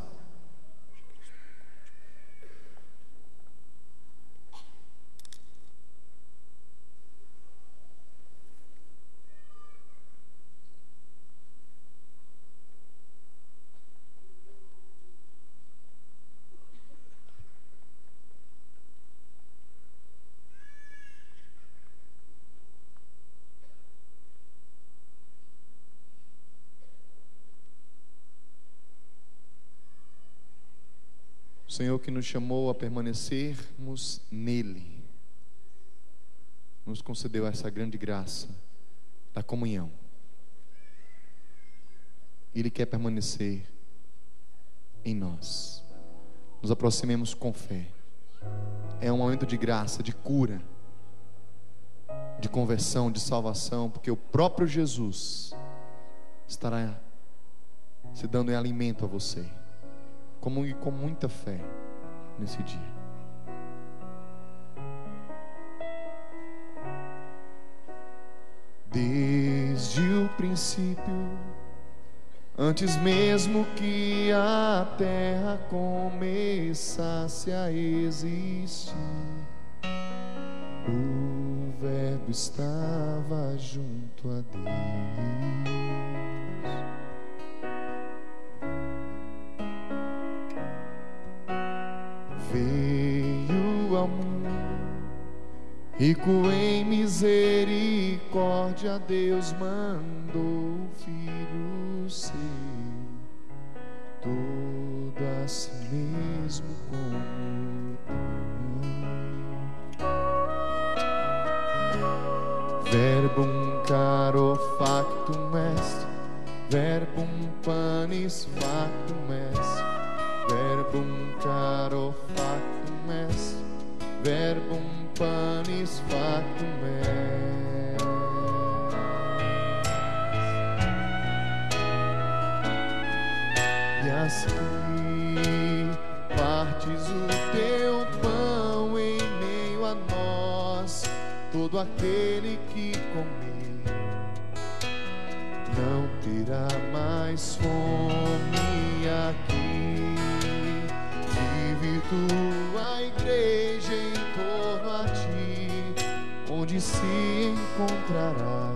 O Senhor que nos chamou a permanecermos nele, nos concedeu essa grande graça da comunhão. Ele quer permanecer em nós. Nos aproximemos com fé. É um momento de graça, de cura, de conversão, de salvação, porque o próprio Jesus estará se dando em alimento a você. Comungue com muita fé nesse dia. Desde o princípio, antes mesmo que a terra começasse a existir, o Verbo estava junto a Deus. Veio ao mundo, rico em misericórdia, Deus mandou o Filho seu, todo a si mesmo mesmo como verbum caro factum est, verbum panis factum est, verbum caro factum est, verbum panis factum est. E assim partes o teu pão em meio a nós, todo aquele que comer não terá mais fome aqui. Vive tua igreja em torno a ti, onde se encontrará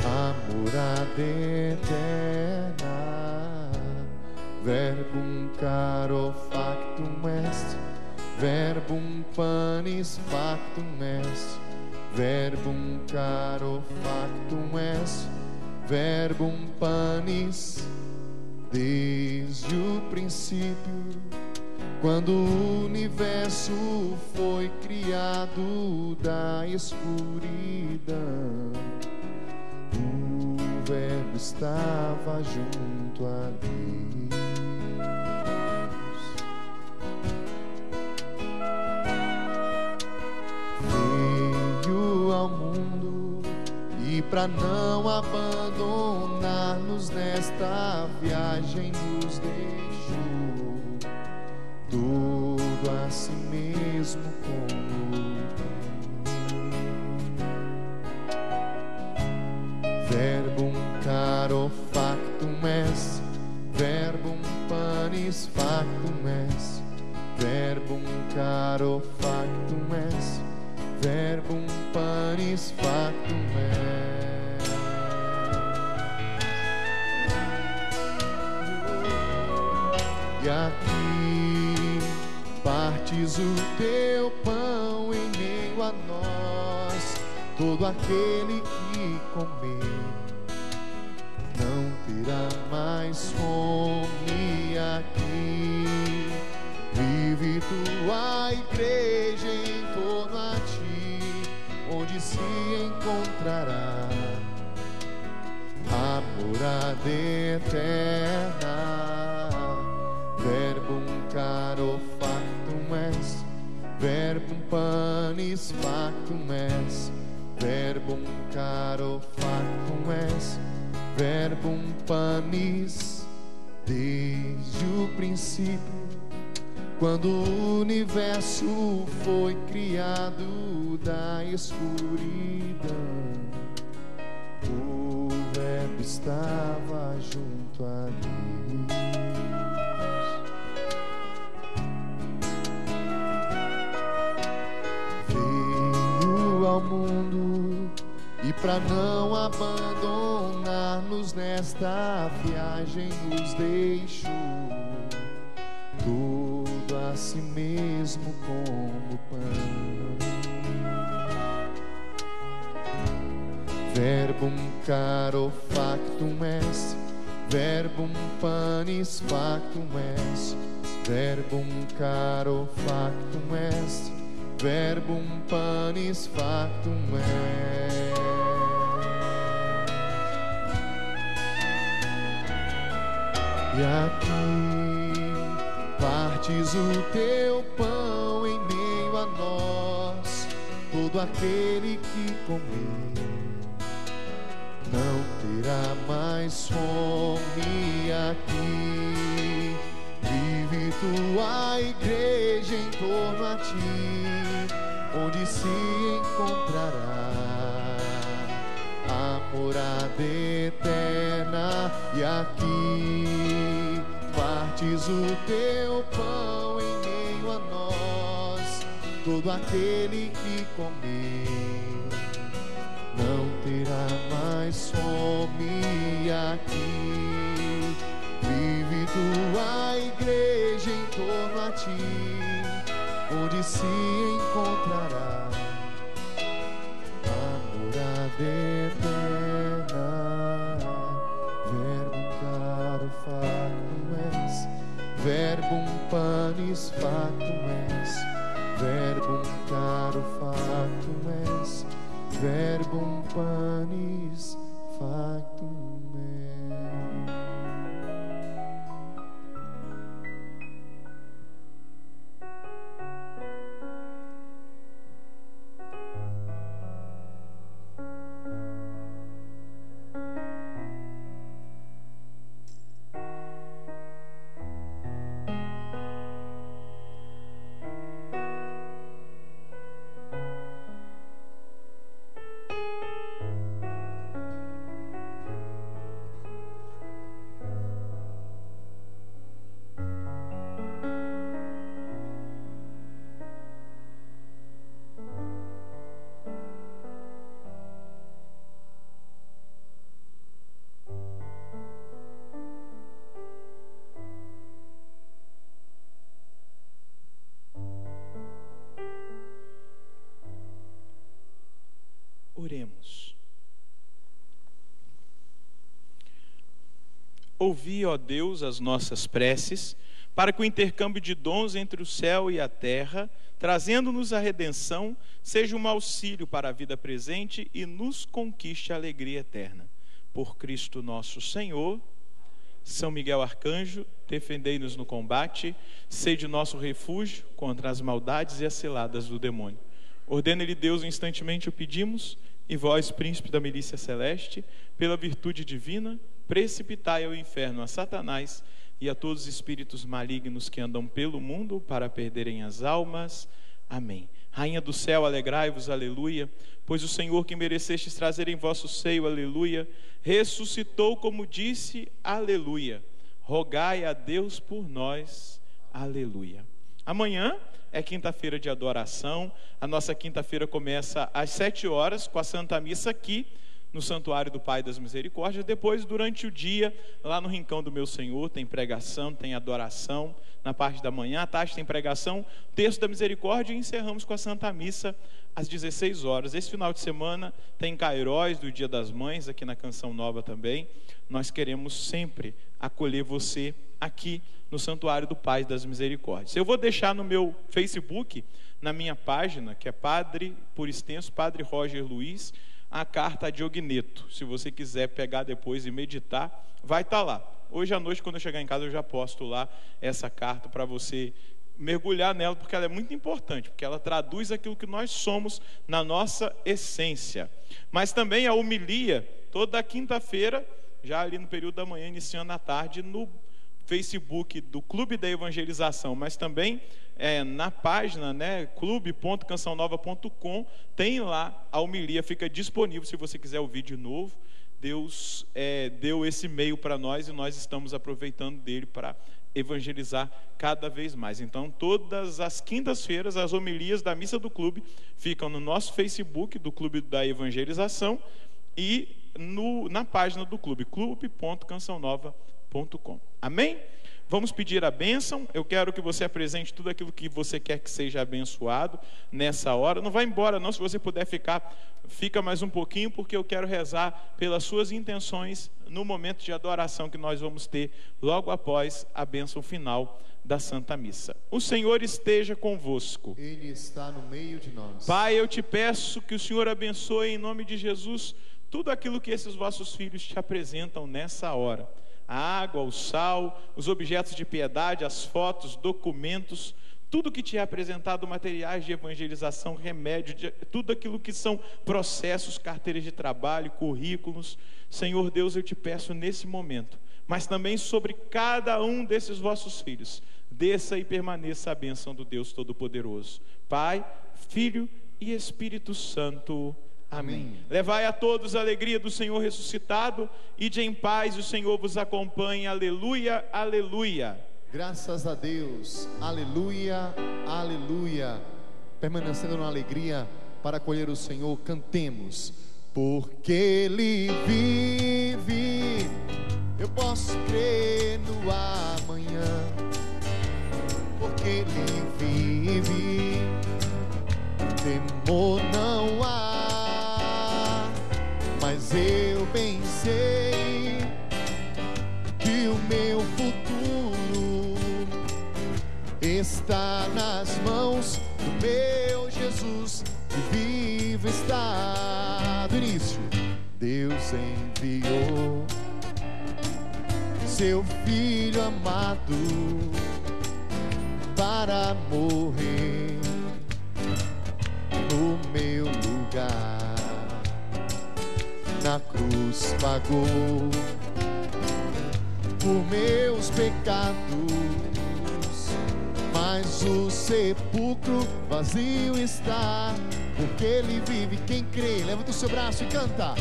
a morada eterna. Verbum caro factum est, verbum panis factum est, verbum caro factum est, verbum panis. Desde o princípio, quando o universo foi criado da escuridão, o Verbo estava junto a Deus. Veio ao mundo e para não abandonar-nos nesta viagem nos deixou todo a si mesmo como verbum caro factum est, verbum panis factum est, verbum caro factum est, verbum panis factum est. E aqui partes o teu pão em meio a nós, todo aquele que comer não terá mais fome aqui. Vive tua igreja em torno a ti, onde se encontrará a morada eterna. Verbum caro factum est, verbum panis factum est, verbum caro factum est, verbum panis. Desde o princípio, quando o universo foi criado da escuridão, o Verbo estava junto a Deus. Veio ao mundo e para não abandonar-nos nesta viagem nos deixou todo a si mesmo como pão. Verbum caro factum est, verbum panis factum est, verbum caro factum est, verbum panis factum est. E aqui partes o teu pão em meio a nós, todo aquele que comer não terá mais fome aqui. Vive tua igreja em torno a ti, onde se encontrará a morada eterna. E aqui partes o teu pão em meio a nós, todo aquele que comer não terá mais fome aqui. Vive tua igreja em torno a ti, onde se encontrará a morada eterna. Verbum caro factum est, verbum panis factum es, verbum caro factum es, verbum panis factum est. Oremos. Ouvi, ó Deus, as nossas preces, para que o intercâmbio de dons entre o céu e a terra, trazendo-nos a redenção, seja um auxílio para a vida presente e nos conquiste a alegria eterna. Por Cristo nosso Senhor. São Miguel Arcanjo, defendei-nos no combate, sede nosso refúgio contra as maldades e as ciladas do demônio. Ordena-lhe Deus, instantemente o pedimos, e vós, príncipe da milícia celeste, pela virtude divina, precipitai ao inferno a Satanás e a todos os espíritos malignos que andam pelo mundo para perderem as almas. Amém. Rainha do céu, alegrai-vos, aleluia, pois o Senhor que merecestes trazer em vosso seio, aleluia, ressuscitou como disse, aleluia. Rogai a Deus por nós, aleluia. Amanhã é quinta-feira de adoração. A nossa quinta-feira começa às 7 horas com a Santa Missa aqui no Santuário do Pai das Misericórdias. Depois, durante o dia, lá no Rincão do Meu Senhor, tem pregação, tem adoração. Na parte da manhã, à tarde tem pregação, texto da misericórdia, e encerramos com a Santa Missa às 16 horas. Esse final de semana tem Cairóis do Dia das Mães, aqui na Canção Nova também. Nós queremos sempre acolher você aqui no Santuário do Pai das Misericórdias. Eu vou deixar no meu Facebook, na minha página, que é Padre, por extenso, Padre Roger Luiz, a carta a Diogneto. Se você quiser pegar depois e meditar, vai estar lá. Hoje à noite, quando eu chegar em casa, eu já posto lá essa carta para você mergulhar nela, porque ela é muito importante, porque ela traduz aquilo que nós somos na nossa essência. Mas também a homilia, toda quinta-feira, já ali no período da manhã, iniciando à tarde, no Facebook do Clube da Evangelização, mas também na página, clube.cançãonova.com, tem lá a homilia, fica disponível se você quiser ouvir de novo. Deus deu esse meio para nós e nós estamos aproveitando dele para evangelizar cada vez mais. Então, todas as quintas-feiras, as homilias da Missa do Clube ficam no nosso Facebook do Clube da Evangelização e na página do clube, clube.cançãonova.com. Amém? Vamos pedir a bênção. Eu quero que você apresente tudo aquilo que você quer que seja abençoado nessa hora. Não vai embora não, se você puder ficar, fica mais um pouquinho, porque eu quero rezar pelas suas intenções no momento de adoração que nós vamos ter logo após a bênção final da Santa Missa. O Senhor esteja convosco. Ele está no meio de nós. Pai, eu te peço que o Senhor abençoe em nome de Jesus tudo aquilo que esses vossos filhos te apresentam nessa hora. A água, o sal, os objetos de piedade, as fotos, documentos, tudo que te é apresentado, materiais de evangelização, remédio, tudo aquilo que são processos, carteiras de trabalho, currículos. Senhor Deus, eu te peço nesse momento, mas também sobre cada um desses vossos filhos, desça e permaneça a bênção do Deus Todo-Poderoso. Pai, Filho e Espírito Santo. Amém. Levai a todos a alegria do Senhor ressuscitado, ide em paz, o Senhor vos acompanhe. Aleluia, aleluia. Graças a Deus, aleluia, aleluia. Permanecendo na alegria para acolher o Senhor, cantemos. Porque Ele vive, eu posso crer no amanhã. Porque Ele vive, temor não há. Mas eu bem sei que o meu futuro está está nas mãos do meu Jesus, que vivo está. Do início, Deus enviou seu Filho amado para morrer no meu lugar. Na cruz pagou por meus pecados, mas o sepulcro vazio está, porque Ele vive. Quem crê, levanta o seu braço e canta.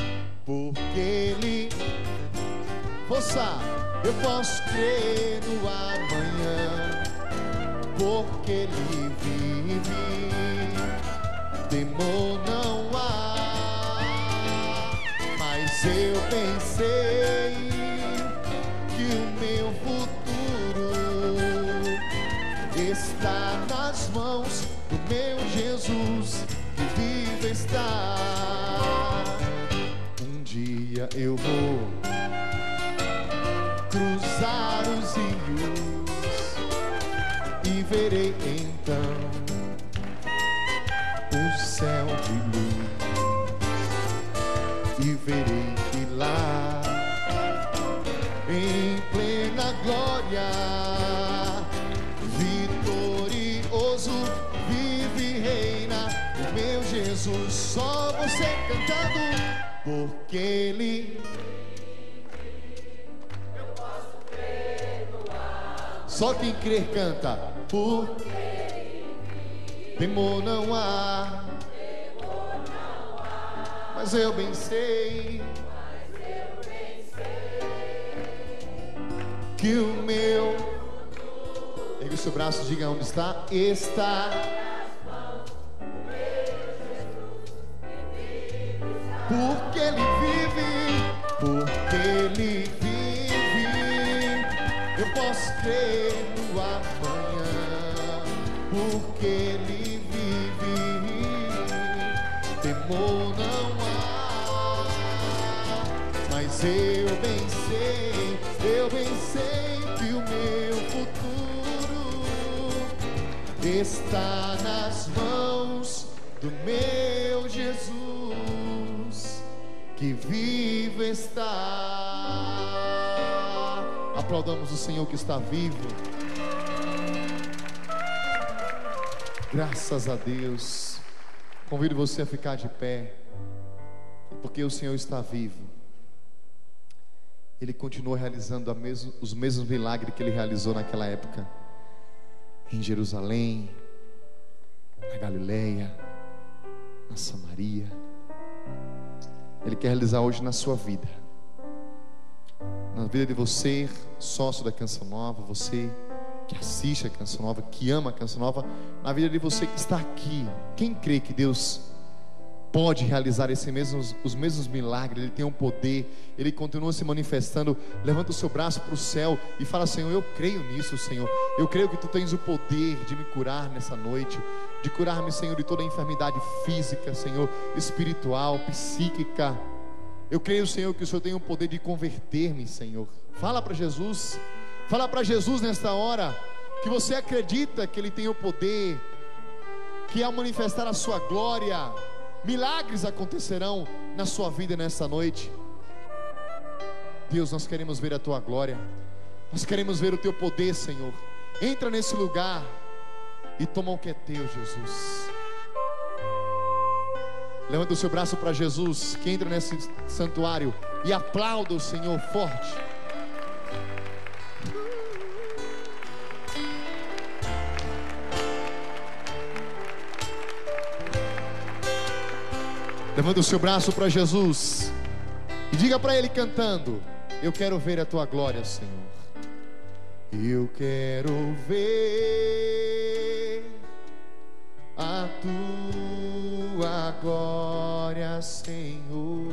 Porque Ele, força, eu posso crer no amanhã, porque Ele vive, temor não há. Mas eu pensei que o meu futuro está nas mãos do meu Jesus, que vivo está. Um dia eu vou cruzar os rios e verei então o céu de luz, e verei que lá em plena glória, vitorioso, vive e reina o meu Jesus. Só você cantando, porque Ele, eu posso crer no ar. Só quem crer canta, porque temor não há, mas eu bem sei que o meu, ergue o seu braço e diga onde está. Está porque Ele vive, porque Ele vive, eu posso crer no amanhã, porque Ele vive, temor não há. Mas eu bem sei que o meu futuro está nas mãos do meu Jesus, que vivo está. Aplaudamos o Senhor que está vivo. Graças a Deus. Convido você a ficar de pé, porque o Senhor está vivo. Ele continua realizando os mesmos milagres que Ele realizou naquela época, em Jerusalém, na Galileia, na Samaria. Ele quer realizar hoje na sua vida, na vida de você, sócio da Canção Nova, você que assiste a Canção Nova, que ama a Canção Nova, na vida de você que está aqui. Quem crê que Deus pode realizar os mesmos milagres, Ele tem um poder, Ele continua se manifestando, levanta o seu braço para o céu e fala: Senhor, eu creio nisso, Senhor. Eu creio que Tu tens o poder de me curar nessa noite, de curar-me, Senhor, de toda a enfermidade física, Senhor, espiritual, psíquica. Eu creio, Senhor, que o Senhor tem o poder de converter-me, Senhor. Fala para Jesus nesta hora, que você acredita que Ele tem o poder, que ao manifestar a sua glória, milagres acontecerão na sua vida nessa noite. Deus, nós queremos ver a Tua glória, nós queremos ver o Teu poder, Senhor. Entra nesse lugar e toma o que é Teu, Jesus. Levanta o seu braço para Jesus, que entra nesse santuário, e aplauda o Senhor forte. Levanta o seu braço para Jesus e diga para Ele cantando: eu quero ver a Tua glória, Senhor. Eu quero ver a Tua glória, Senhor.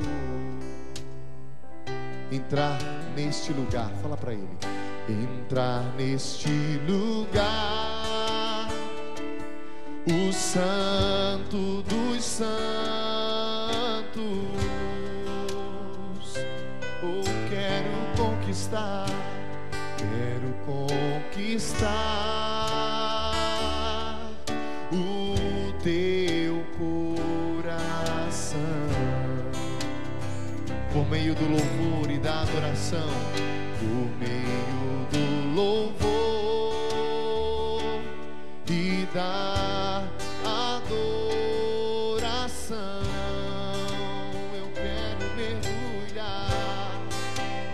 Entrar neste lugar, fala para Ele: entrar neste lugar, o Santo dos Santos. Oh, quero conquistar por meio do louvor e da adoração, por meio do louvor e da adoração. Eu quero mergulhar,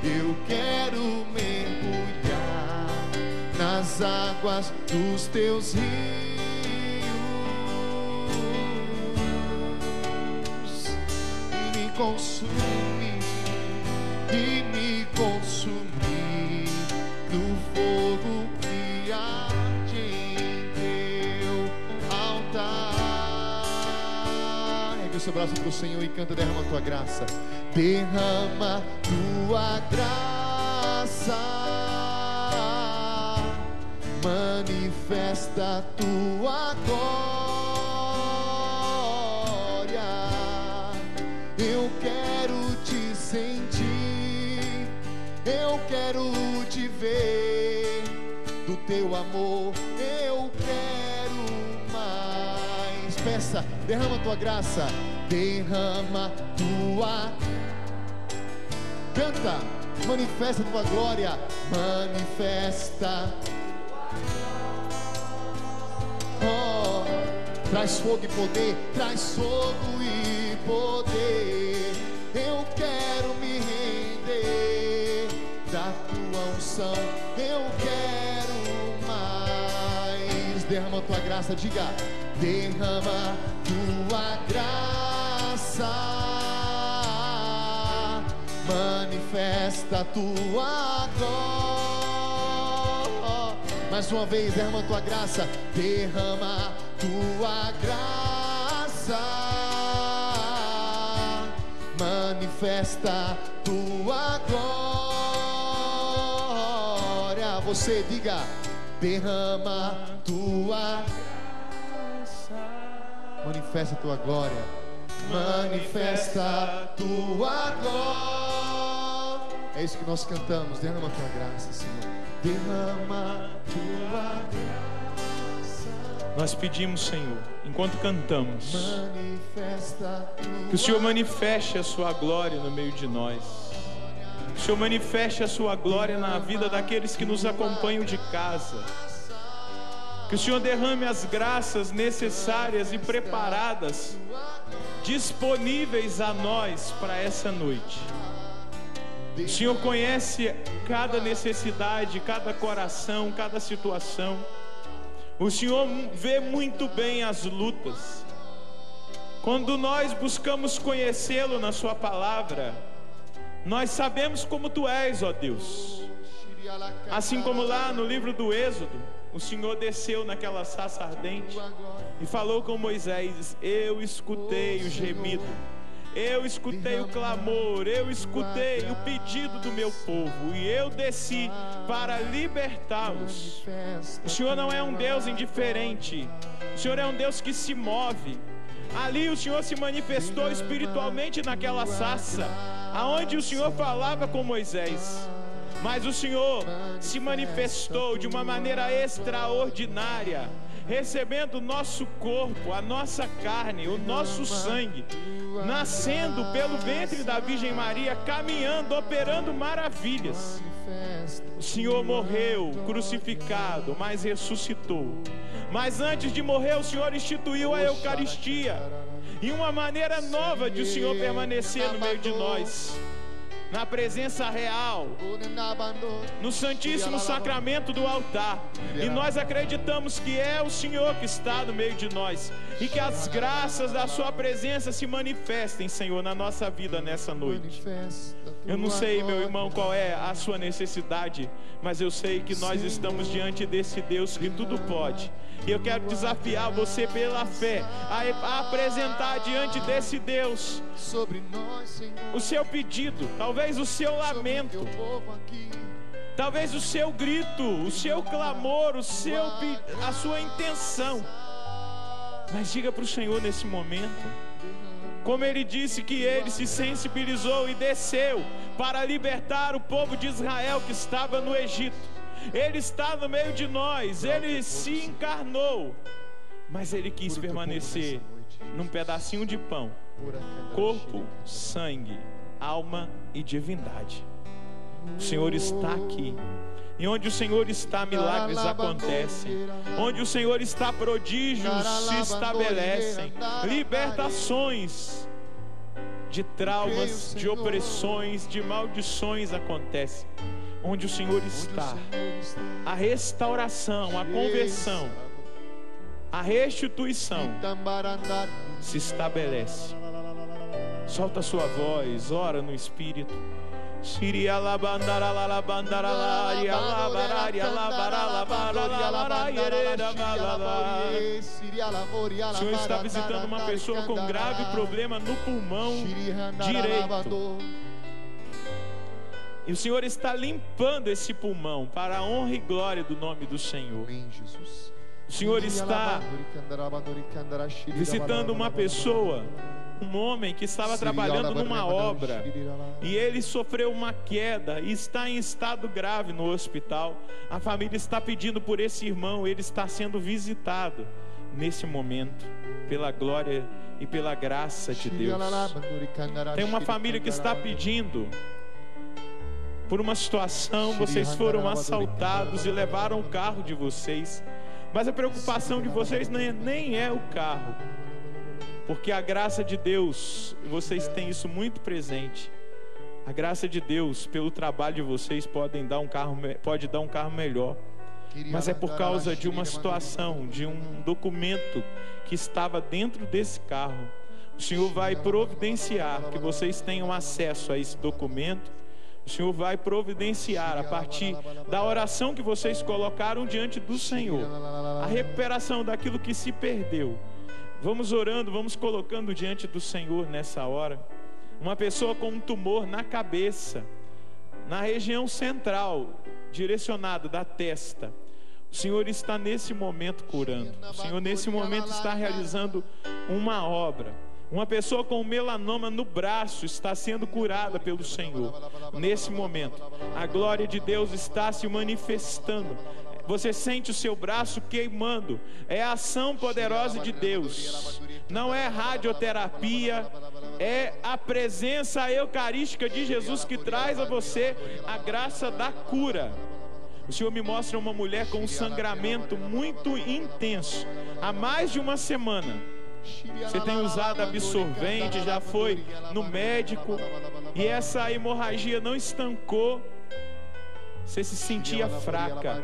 eu quero mergulhar nas águas dos teus rios e me consumir no fogo que arde em teu altar. Ergue o seu braço para o Senhor e canta: derrama a tua graça, derrama tua graça, manifesta a tua glória. Eu quero te sentir, eu quero te ver, do teu amor eu quero mais. Peça, derrama a tua graça, derrama tua. Canta, manifesta a tua glória, manifesta. Oh, traz fogo e poder, traz fogo e poder. Eu quero me render da tua unção, eu quero mais. Derrama a tua graça, diga: derrama tua graça, manifesta a tua glória. Mais uma vez, derrama a tua graça, derrama a tua graça, manifesta a tua glória. Você diga: derrama a tua graça, manifesta a tua glória, manifesta a tua glória. É isso que nós cantamos: derrama a tua graça, Senhor, derrama a tua graça. Nós pedimos, Senhor, enquanto cantamos, que o Senhor manifeste a sua glória no meio de nós. Que o Senhor manifeste a sua glória na vida daqueles que nos acompanham de casa. Que o Senhor derrame as graças necessárias e preparadas, disponíveis a nós para essa noite. O Senhor conhece cada necessidade, cada coração, cada situação. O Senhor vê muito bem as lutas. Quando nós buscamos conhecê-lo na sua palavra, nós sabemos como tu és, ó Deus. Assim como lá no livro do Êxodo, o Senhor desceu naquela sarça ardente e falou com Moisés: eu escutei o gemido, eu escutei o clamor, eu escutei o pedido do meu povo e eu desci para libertá-los. O Senhor não é um Deus indiferente, o Senhor é um Deus que se move. Ali o Senhor se manifestou espiritualmente naquela sarça, aonde o Senhor falava com Moisés. Mas o Senhor se manifestou de uma maneira extraordinária, recebendo o nosso corpo, a nossa carne, o nosso sangue, nascendo pelo ventre da Virgem Maria, caminhando, operando maravilhas. O Senhor morreu crucificado, mas ressuscitou. Mas antes de morrer, o Senhor instituiu a Eucaristia, e uma maneira nova de o Senhor permanecer no meio de nós, na presença real, no Santíssimo Sacramento do altar. E nós acreditamos que é o Senhor que está no meio de nós, e que as graças da sua presença se manifestem, Senhor, na nossa vida nessa noite. Eu não sei, meu irmão, qual é a sua necessidade, mas eu sei que nós estamos diante desse Deus que tudo pode. E eu quero desafiar você pela fé a apresentar diante desse Deus o seu pedido, talvez o seu lamento, talvez o seu grito, o seu clamor, a sua intenção. Mas diga para o Senhor nesse momento, como Ele disse que Ele se sensibilizou e desceu para libertar o povo de Israel que estava no Egito. Ele está no meio de nós, Ele se encarnou, mas Ele quis permanecer num pedacinho de pão, corpo, sangue, alma e divindade. O Senhor está aqui. E onde o Senhor está, milagres acontecem. Onde o Senhor está, prodígios se estabelecem. Libertações de traumas, de opressões, de maldições acontecem. Onde o Senhor está, a restauração, a conversão, a restituição se estabelece. Solta a sua voz, ora no Espírito. O Senhor está visitando uma pessoa com grave problema no pulmão direito. E o Senhor está limpando esse pulmão para a honra e glória do nome do Senhor. O Senhor está visitando uma pessoa, um homem que estava trabalhando numa obra e ele sofreu uma queda e está em estado grave no hospital. A família está pedindo por esse irmão, ele está sendo visitado nesse momento pela glória e pela graça de Deus. Tem uma família que está pedindo por uma situação. Vocês foram assaltados e levaram o carro de vocês, mas a preocupação de vocês nem é o carro, porque a graça de Deus, vocês têm isso muito presente. A graça de Deus, pelo trabalho de vocês, pode dar um carro melhor. Mas é por causa de uma situação, de um documento que estava dentro desse carro. O Senhor vai providenciar que vocês tenham acesso a esse documento. O Senhor vai providenciar, a partir da oração que vocês colocaram diante do Senhor, a recuperação daquilo que se perdeu. Vamos orando, vamos colocando diante do Senhor nessa hora. Uma pessoa com um tumor na cabeça, na região central, direcionado da testa. O Senhor está nesse momento curando. O Senhor nesse momento está realizando uma obra. Uma pessoa com melanoma no braço está sendo curada pelo Senhor. Nesse momento, a glória de Deus está se manifestando. Você sente o seu braço queimando. É a ação poderosa de Deus. Não é radioterapia. É a presença eucarística de Jesus que traz a você a graça da cura. O Senhor me mostra uma mulher com um sangramento muito intenso há mais de uma semana. Você tem usado absorvente, já foi no médico e essa hemorragia não estancou. Você se sentia fraca,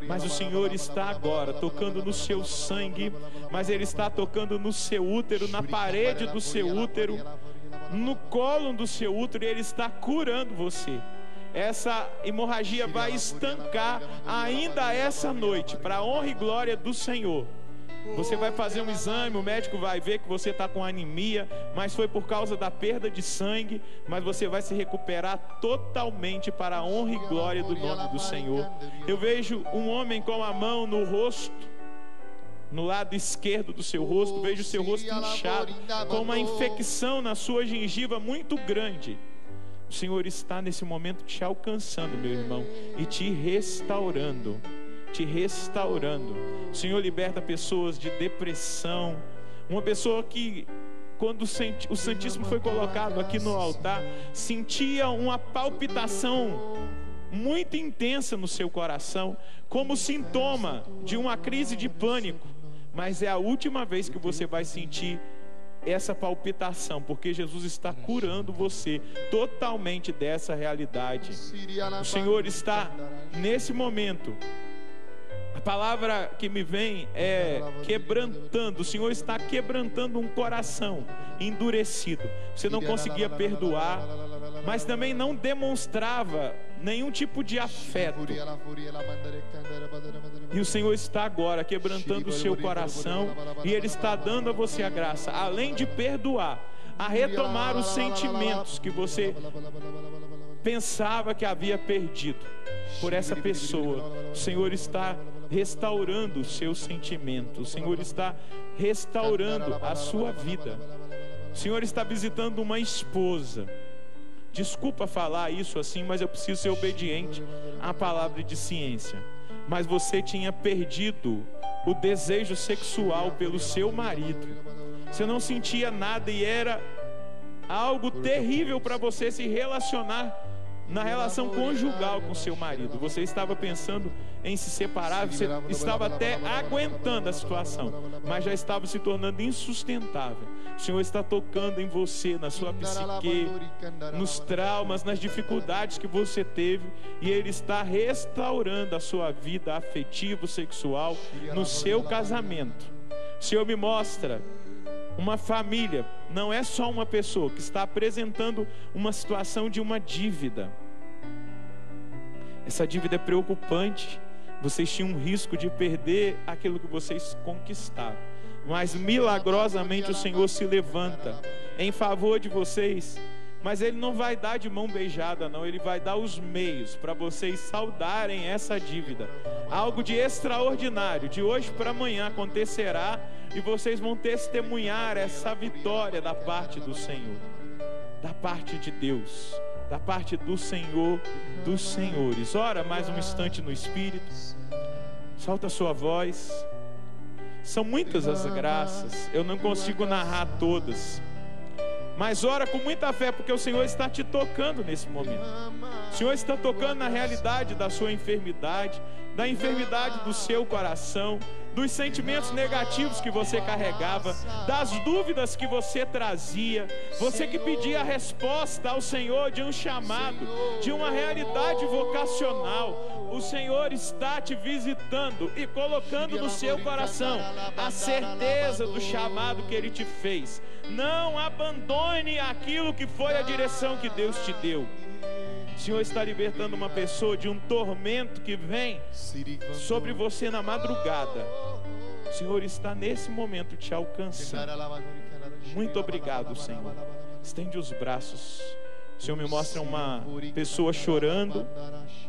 mas o Senhor está agora tocando no seu sangue, mas Ele está tocando no seu útero, na parede do seu útero, no colo do seu útero, e Ele está curando você. Essa hemorragia vai estancar ainda essa noite, para a honra e glória do Senhor. Você vai fazer um exame, o médico vai ver que você está com anemia, mas foi por causa da perda de sangue, mas você vai se recuperar totalmente para a honra e glória do nome do Senhor. Eu vejo um homem com a mão no rosto, no lado esquerdo do seu rosto, vejo o seu rosto inchado, com uma infecção na sua gengiva muito grande. O Senhor está nesse momento te alcançando, meu irmão, e te restaurando. O Senhor liberta pessoas de depressão. Uma pessoa que, quando o Santíssimo foi colocado aqui no altar, sentia uma palpitação muito intensa no seu coração, como sintoma de uma crise de pânico. Mas é a última vez que você vai sentir essa palpitação, porque Jesus está curando você totalmente dessa realidade. O Senhor está nesse momento. A palavra que me vem é quebrantando. O Senhor está quebrantando um coração endurecido. Você não conseguia perdoar, mas também não demonstrava nenhum tipo de afeto. E o Senhor está agora quebrantando o seu coração, e Ele está dando a você a graça, além de perdoar, a retomar os sentimentos que você pensava que havia perdido por essa pessoa. O Senhor está restaurando o seu sentimento. O Senhor está restaurando a sua vida. O Senhor está visitando uma esposa. Desculpa falar isso assim, mas eu preciso ser obediente à palavra de ciência. Mas você tinha perdido o desejo sexual pelo seu marido. você não sentia nada e era algo terrível para você se relacionar na relação conjugal com seu marido. Você estava pensando em se separar, você estava até aguentando a situação, mas já estava se tornando insustentável. O Senhor está tocando em você, na sua psique, nos traumas, nas dificuldades que você teve, e Ele está restaurando a sua vida afetiva, sexual, no seu casamento. O Senhor me mostra uma família, não é só uma pessoa que está apresentando uma situação de uma dívida. Essa dívida é preocupante. Vocês tinham um risco de perder aquilo que vocês conquistaram, mas milagrosamente o Senhor se levanta em favor de vocês. Mas Ele não vai dar de mão beijada, não. Ele vai dar os meios para vocês saldarem essa dívida. Algo de extraordinário, de hoje para amanhã acontecerá, e vocês vão testemunhar essa vitória da parte do Senhor, da parte de Deus, da parte do Senhor dos senhores. Ora mais um instante no Espírito, solta a sua voz. São muitas as graças, eu não consigo narrar todas, mas ora com muita fé, porque o Senhor está te tocando nesse momento. O Senhor está tocando na realidade da sua enfermidade, da enfermidade do seu coração, dos sentimentos negativos que você carregava, das dúvidas que você trazia. Você que pedia a resposta ao Senhor de um chamado, de uma realidade vocacional. O Senhor está te visitando e colocando no seu coração a certeza do chamado que Ele te fez. Não abandone aquilo que foi a direção que Deus te deu. O Senhor está libertando uma pessoa de um tormento que vem sobre você na madrugada. O Senhor está nesse momento te alcançando. Muito obrigado, Senhor. Estende os braços. O Senhor me mostra uma pessoa chorando.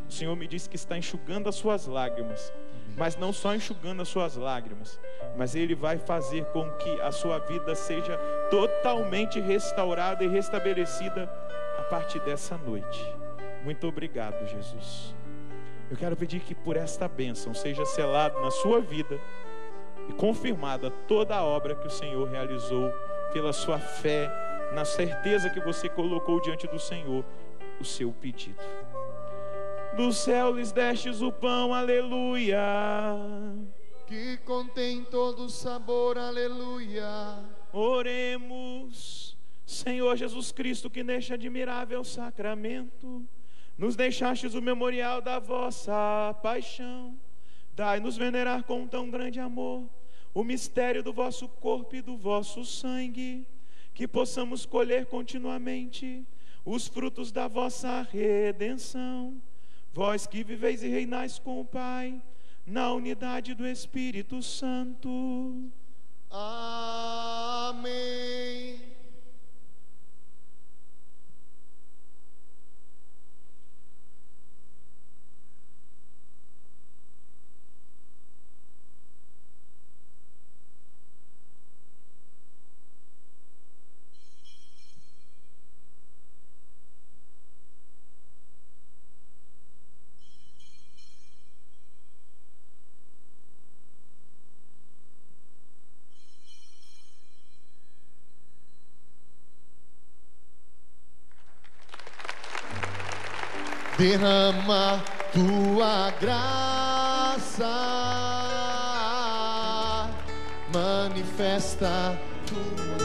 O Senhor me diz que está enxugando as suas lágrimas. Mas não só enxugando as suas lágrimas, mas Ele vai fazer com que a sua vida seja totalmente restaurada e restabelecida a partir dessa noite. Muito obrigado, Jesus. Eu quero pedir que por esta bênção seja selado na sua vida e confirmada toda a obra que o Senhor realizou pela sua fé, na certeza que você colocou diante do Senhor o seu pedido. Do céu lhes destes o pão, aleluia, que contém todo sabor, aleluia. Oremos. Senhor Jesus Cristo, que neste admirável sacramento nos deixastes o memorial da vossa paixão, dai-nos venerar com tão grande amor o mistério do vosso corpo e do vosso sangue, que possamos colher continuamente os frutos da vossa redenção. Vós que viveis e reinais com o Pai, na unidade do Espírito Santo. Amém. Derrama tua graça, manifesta tua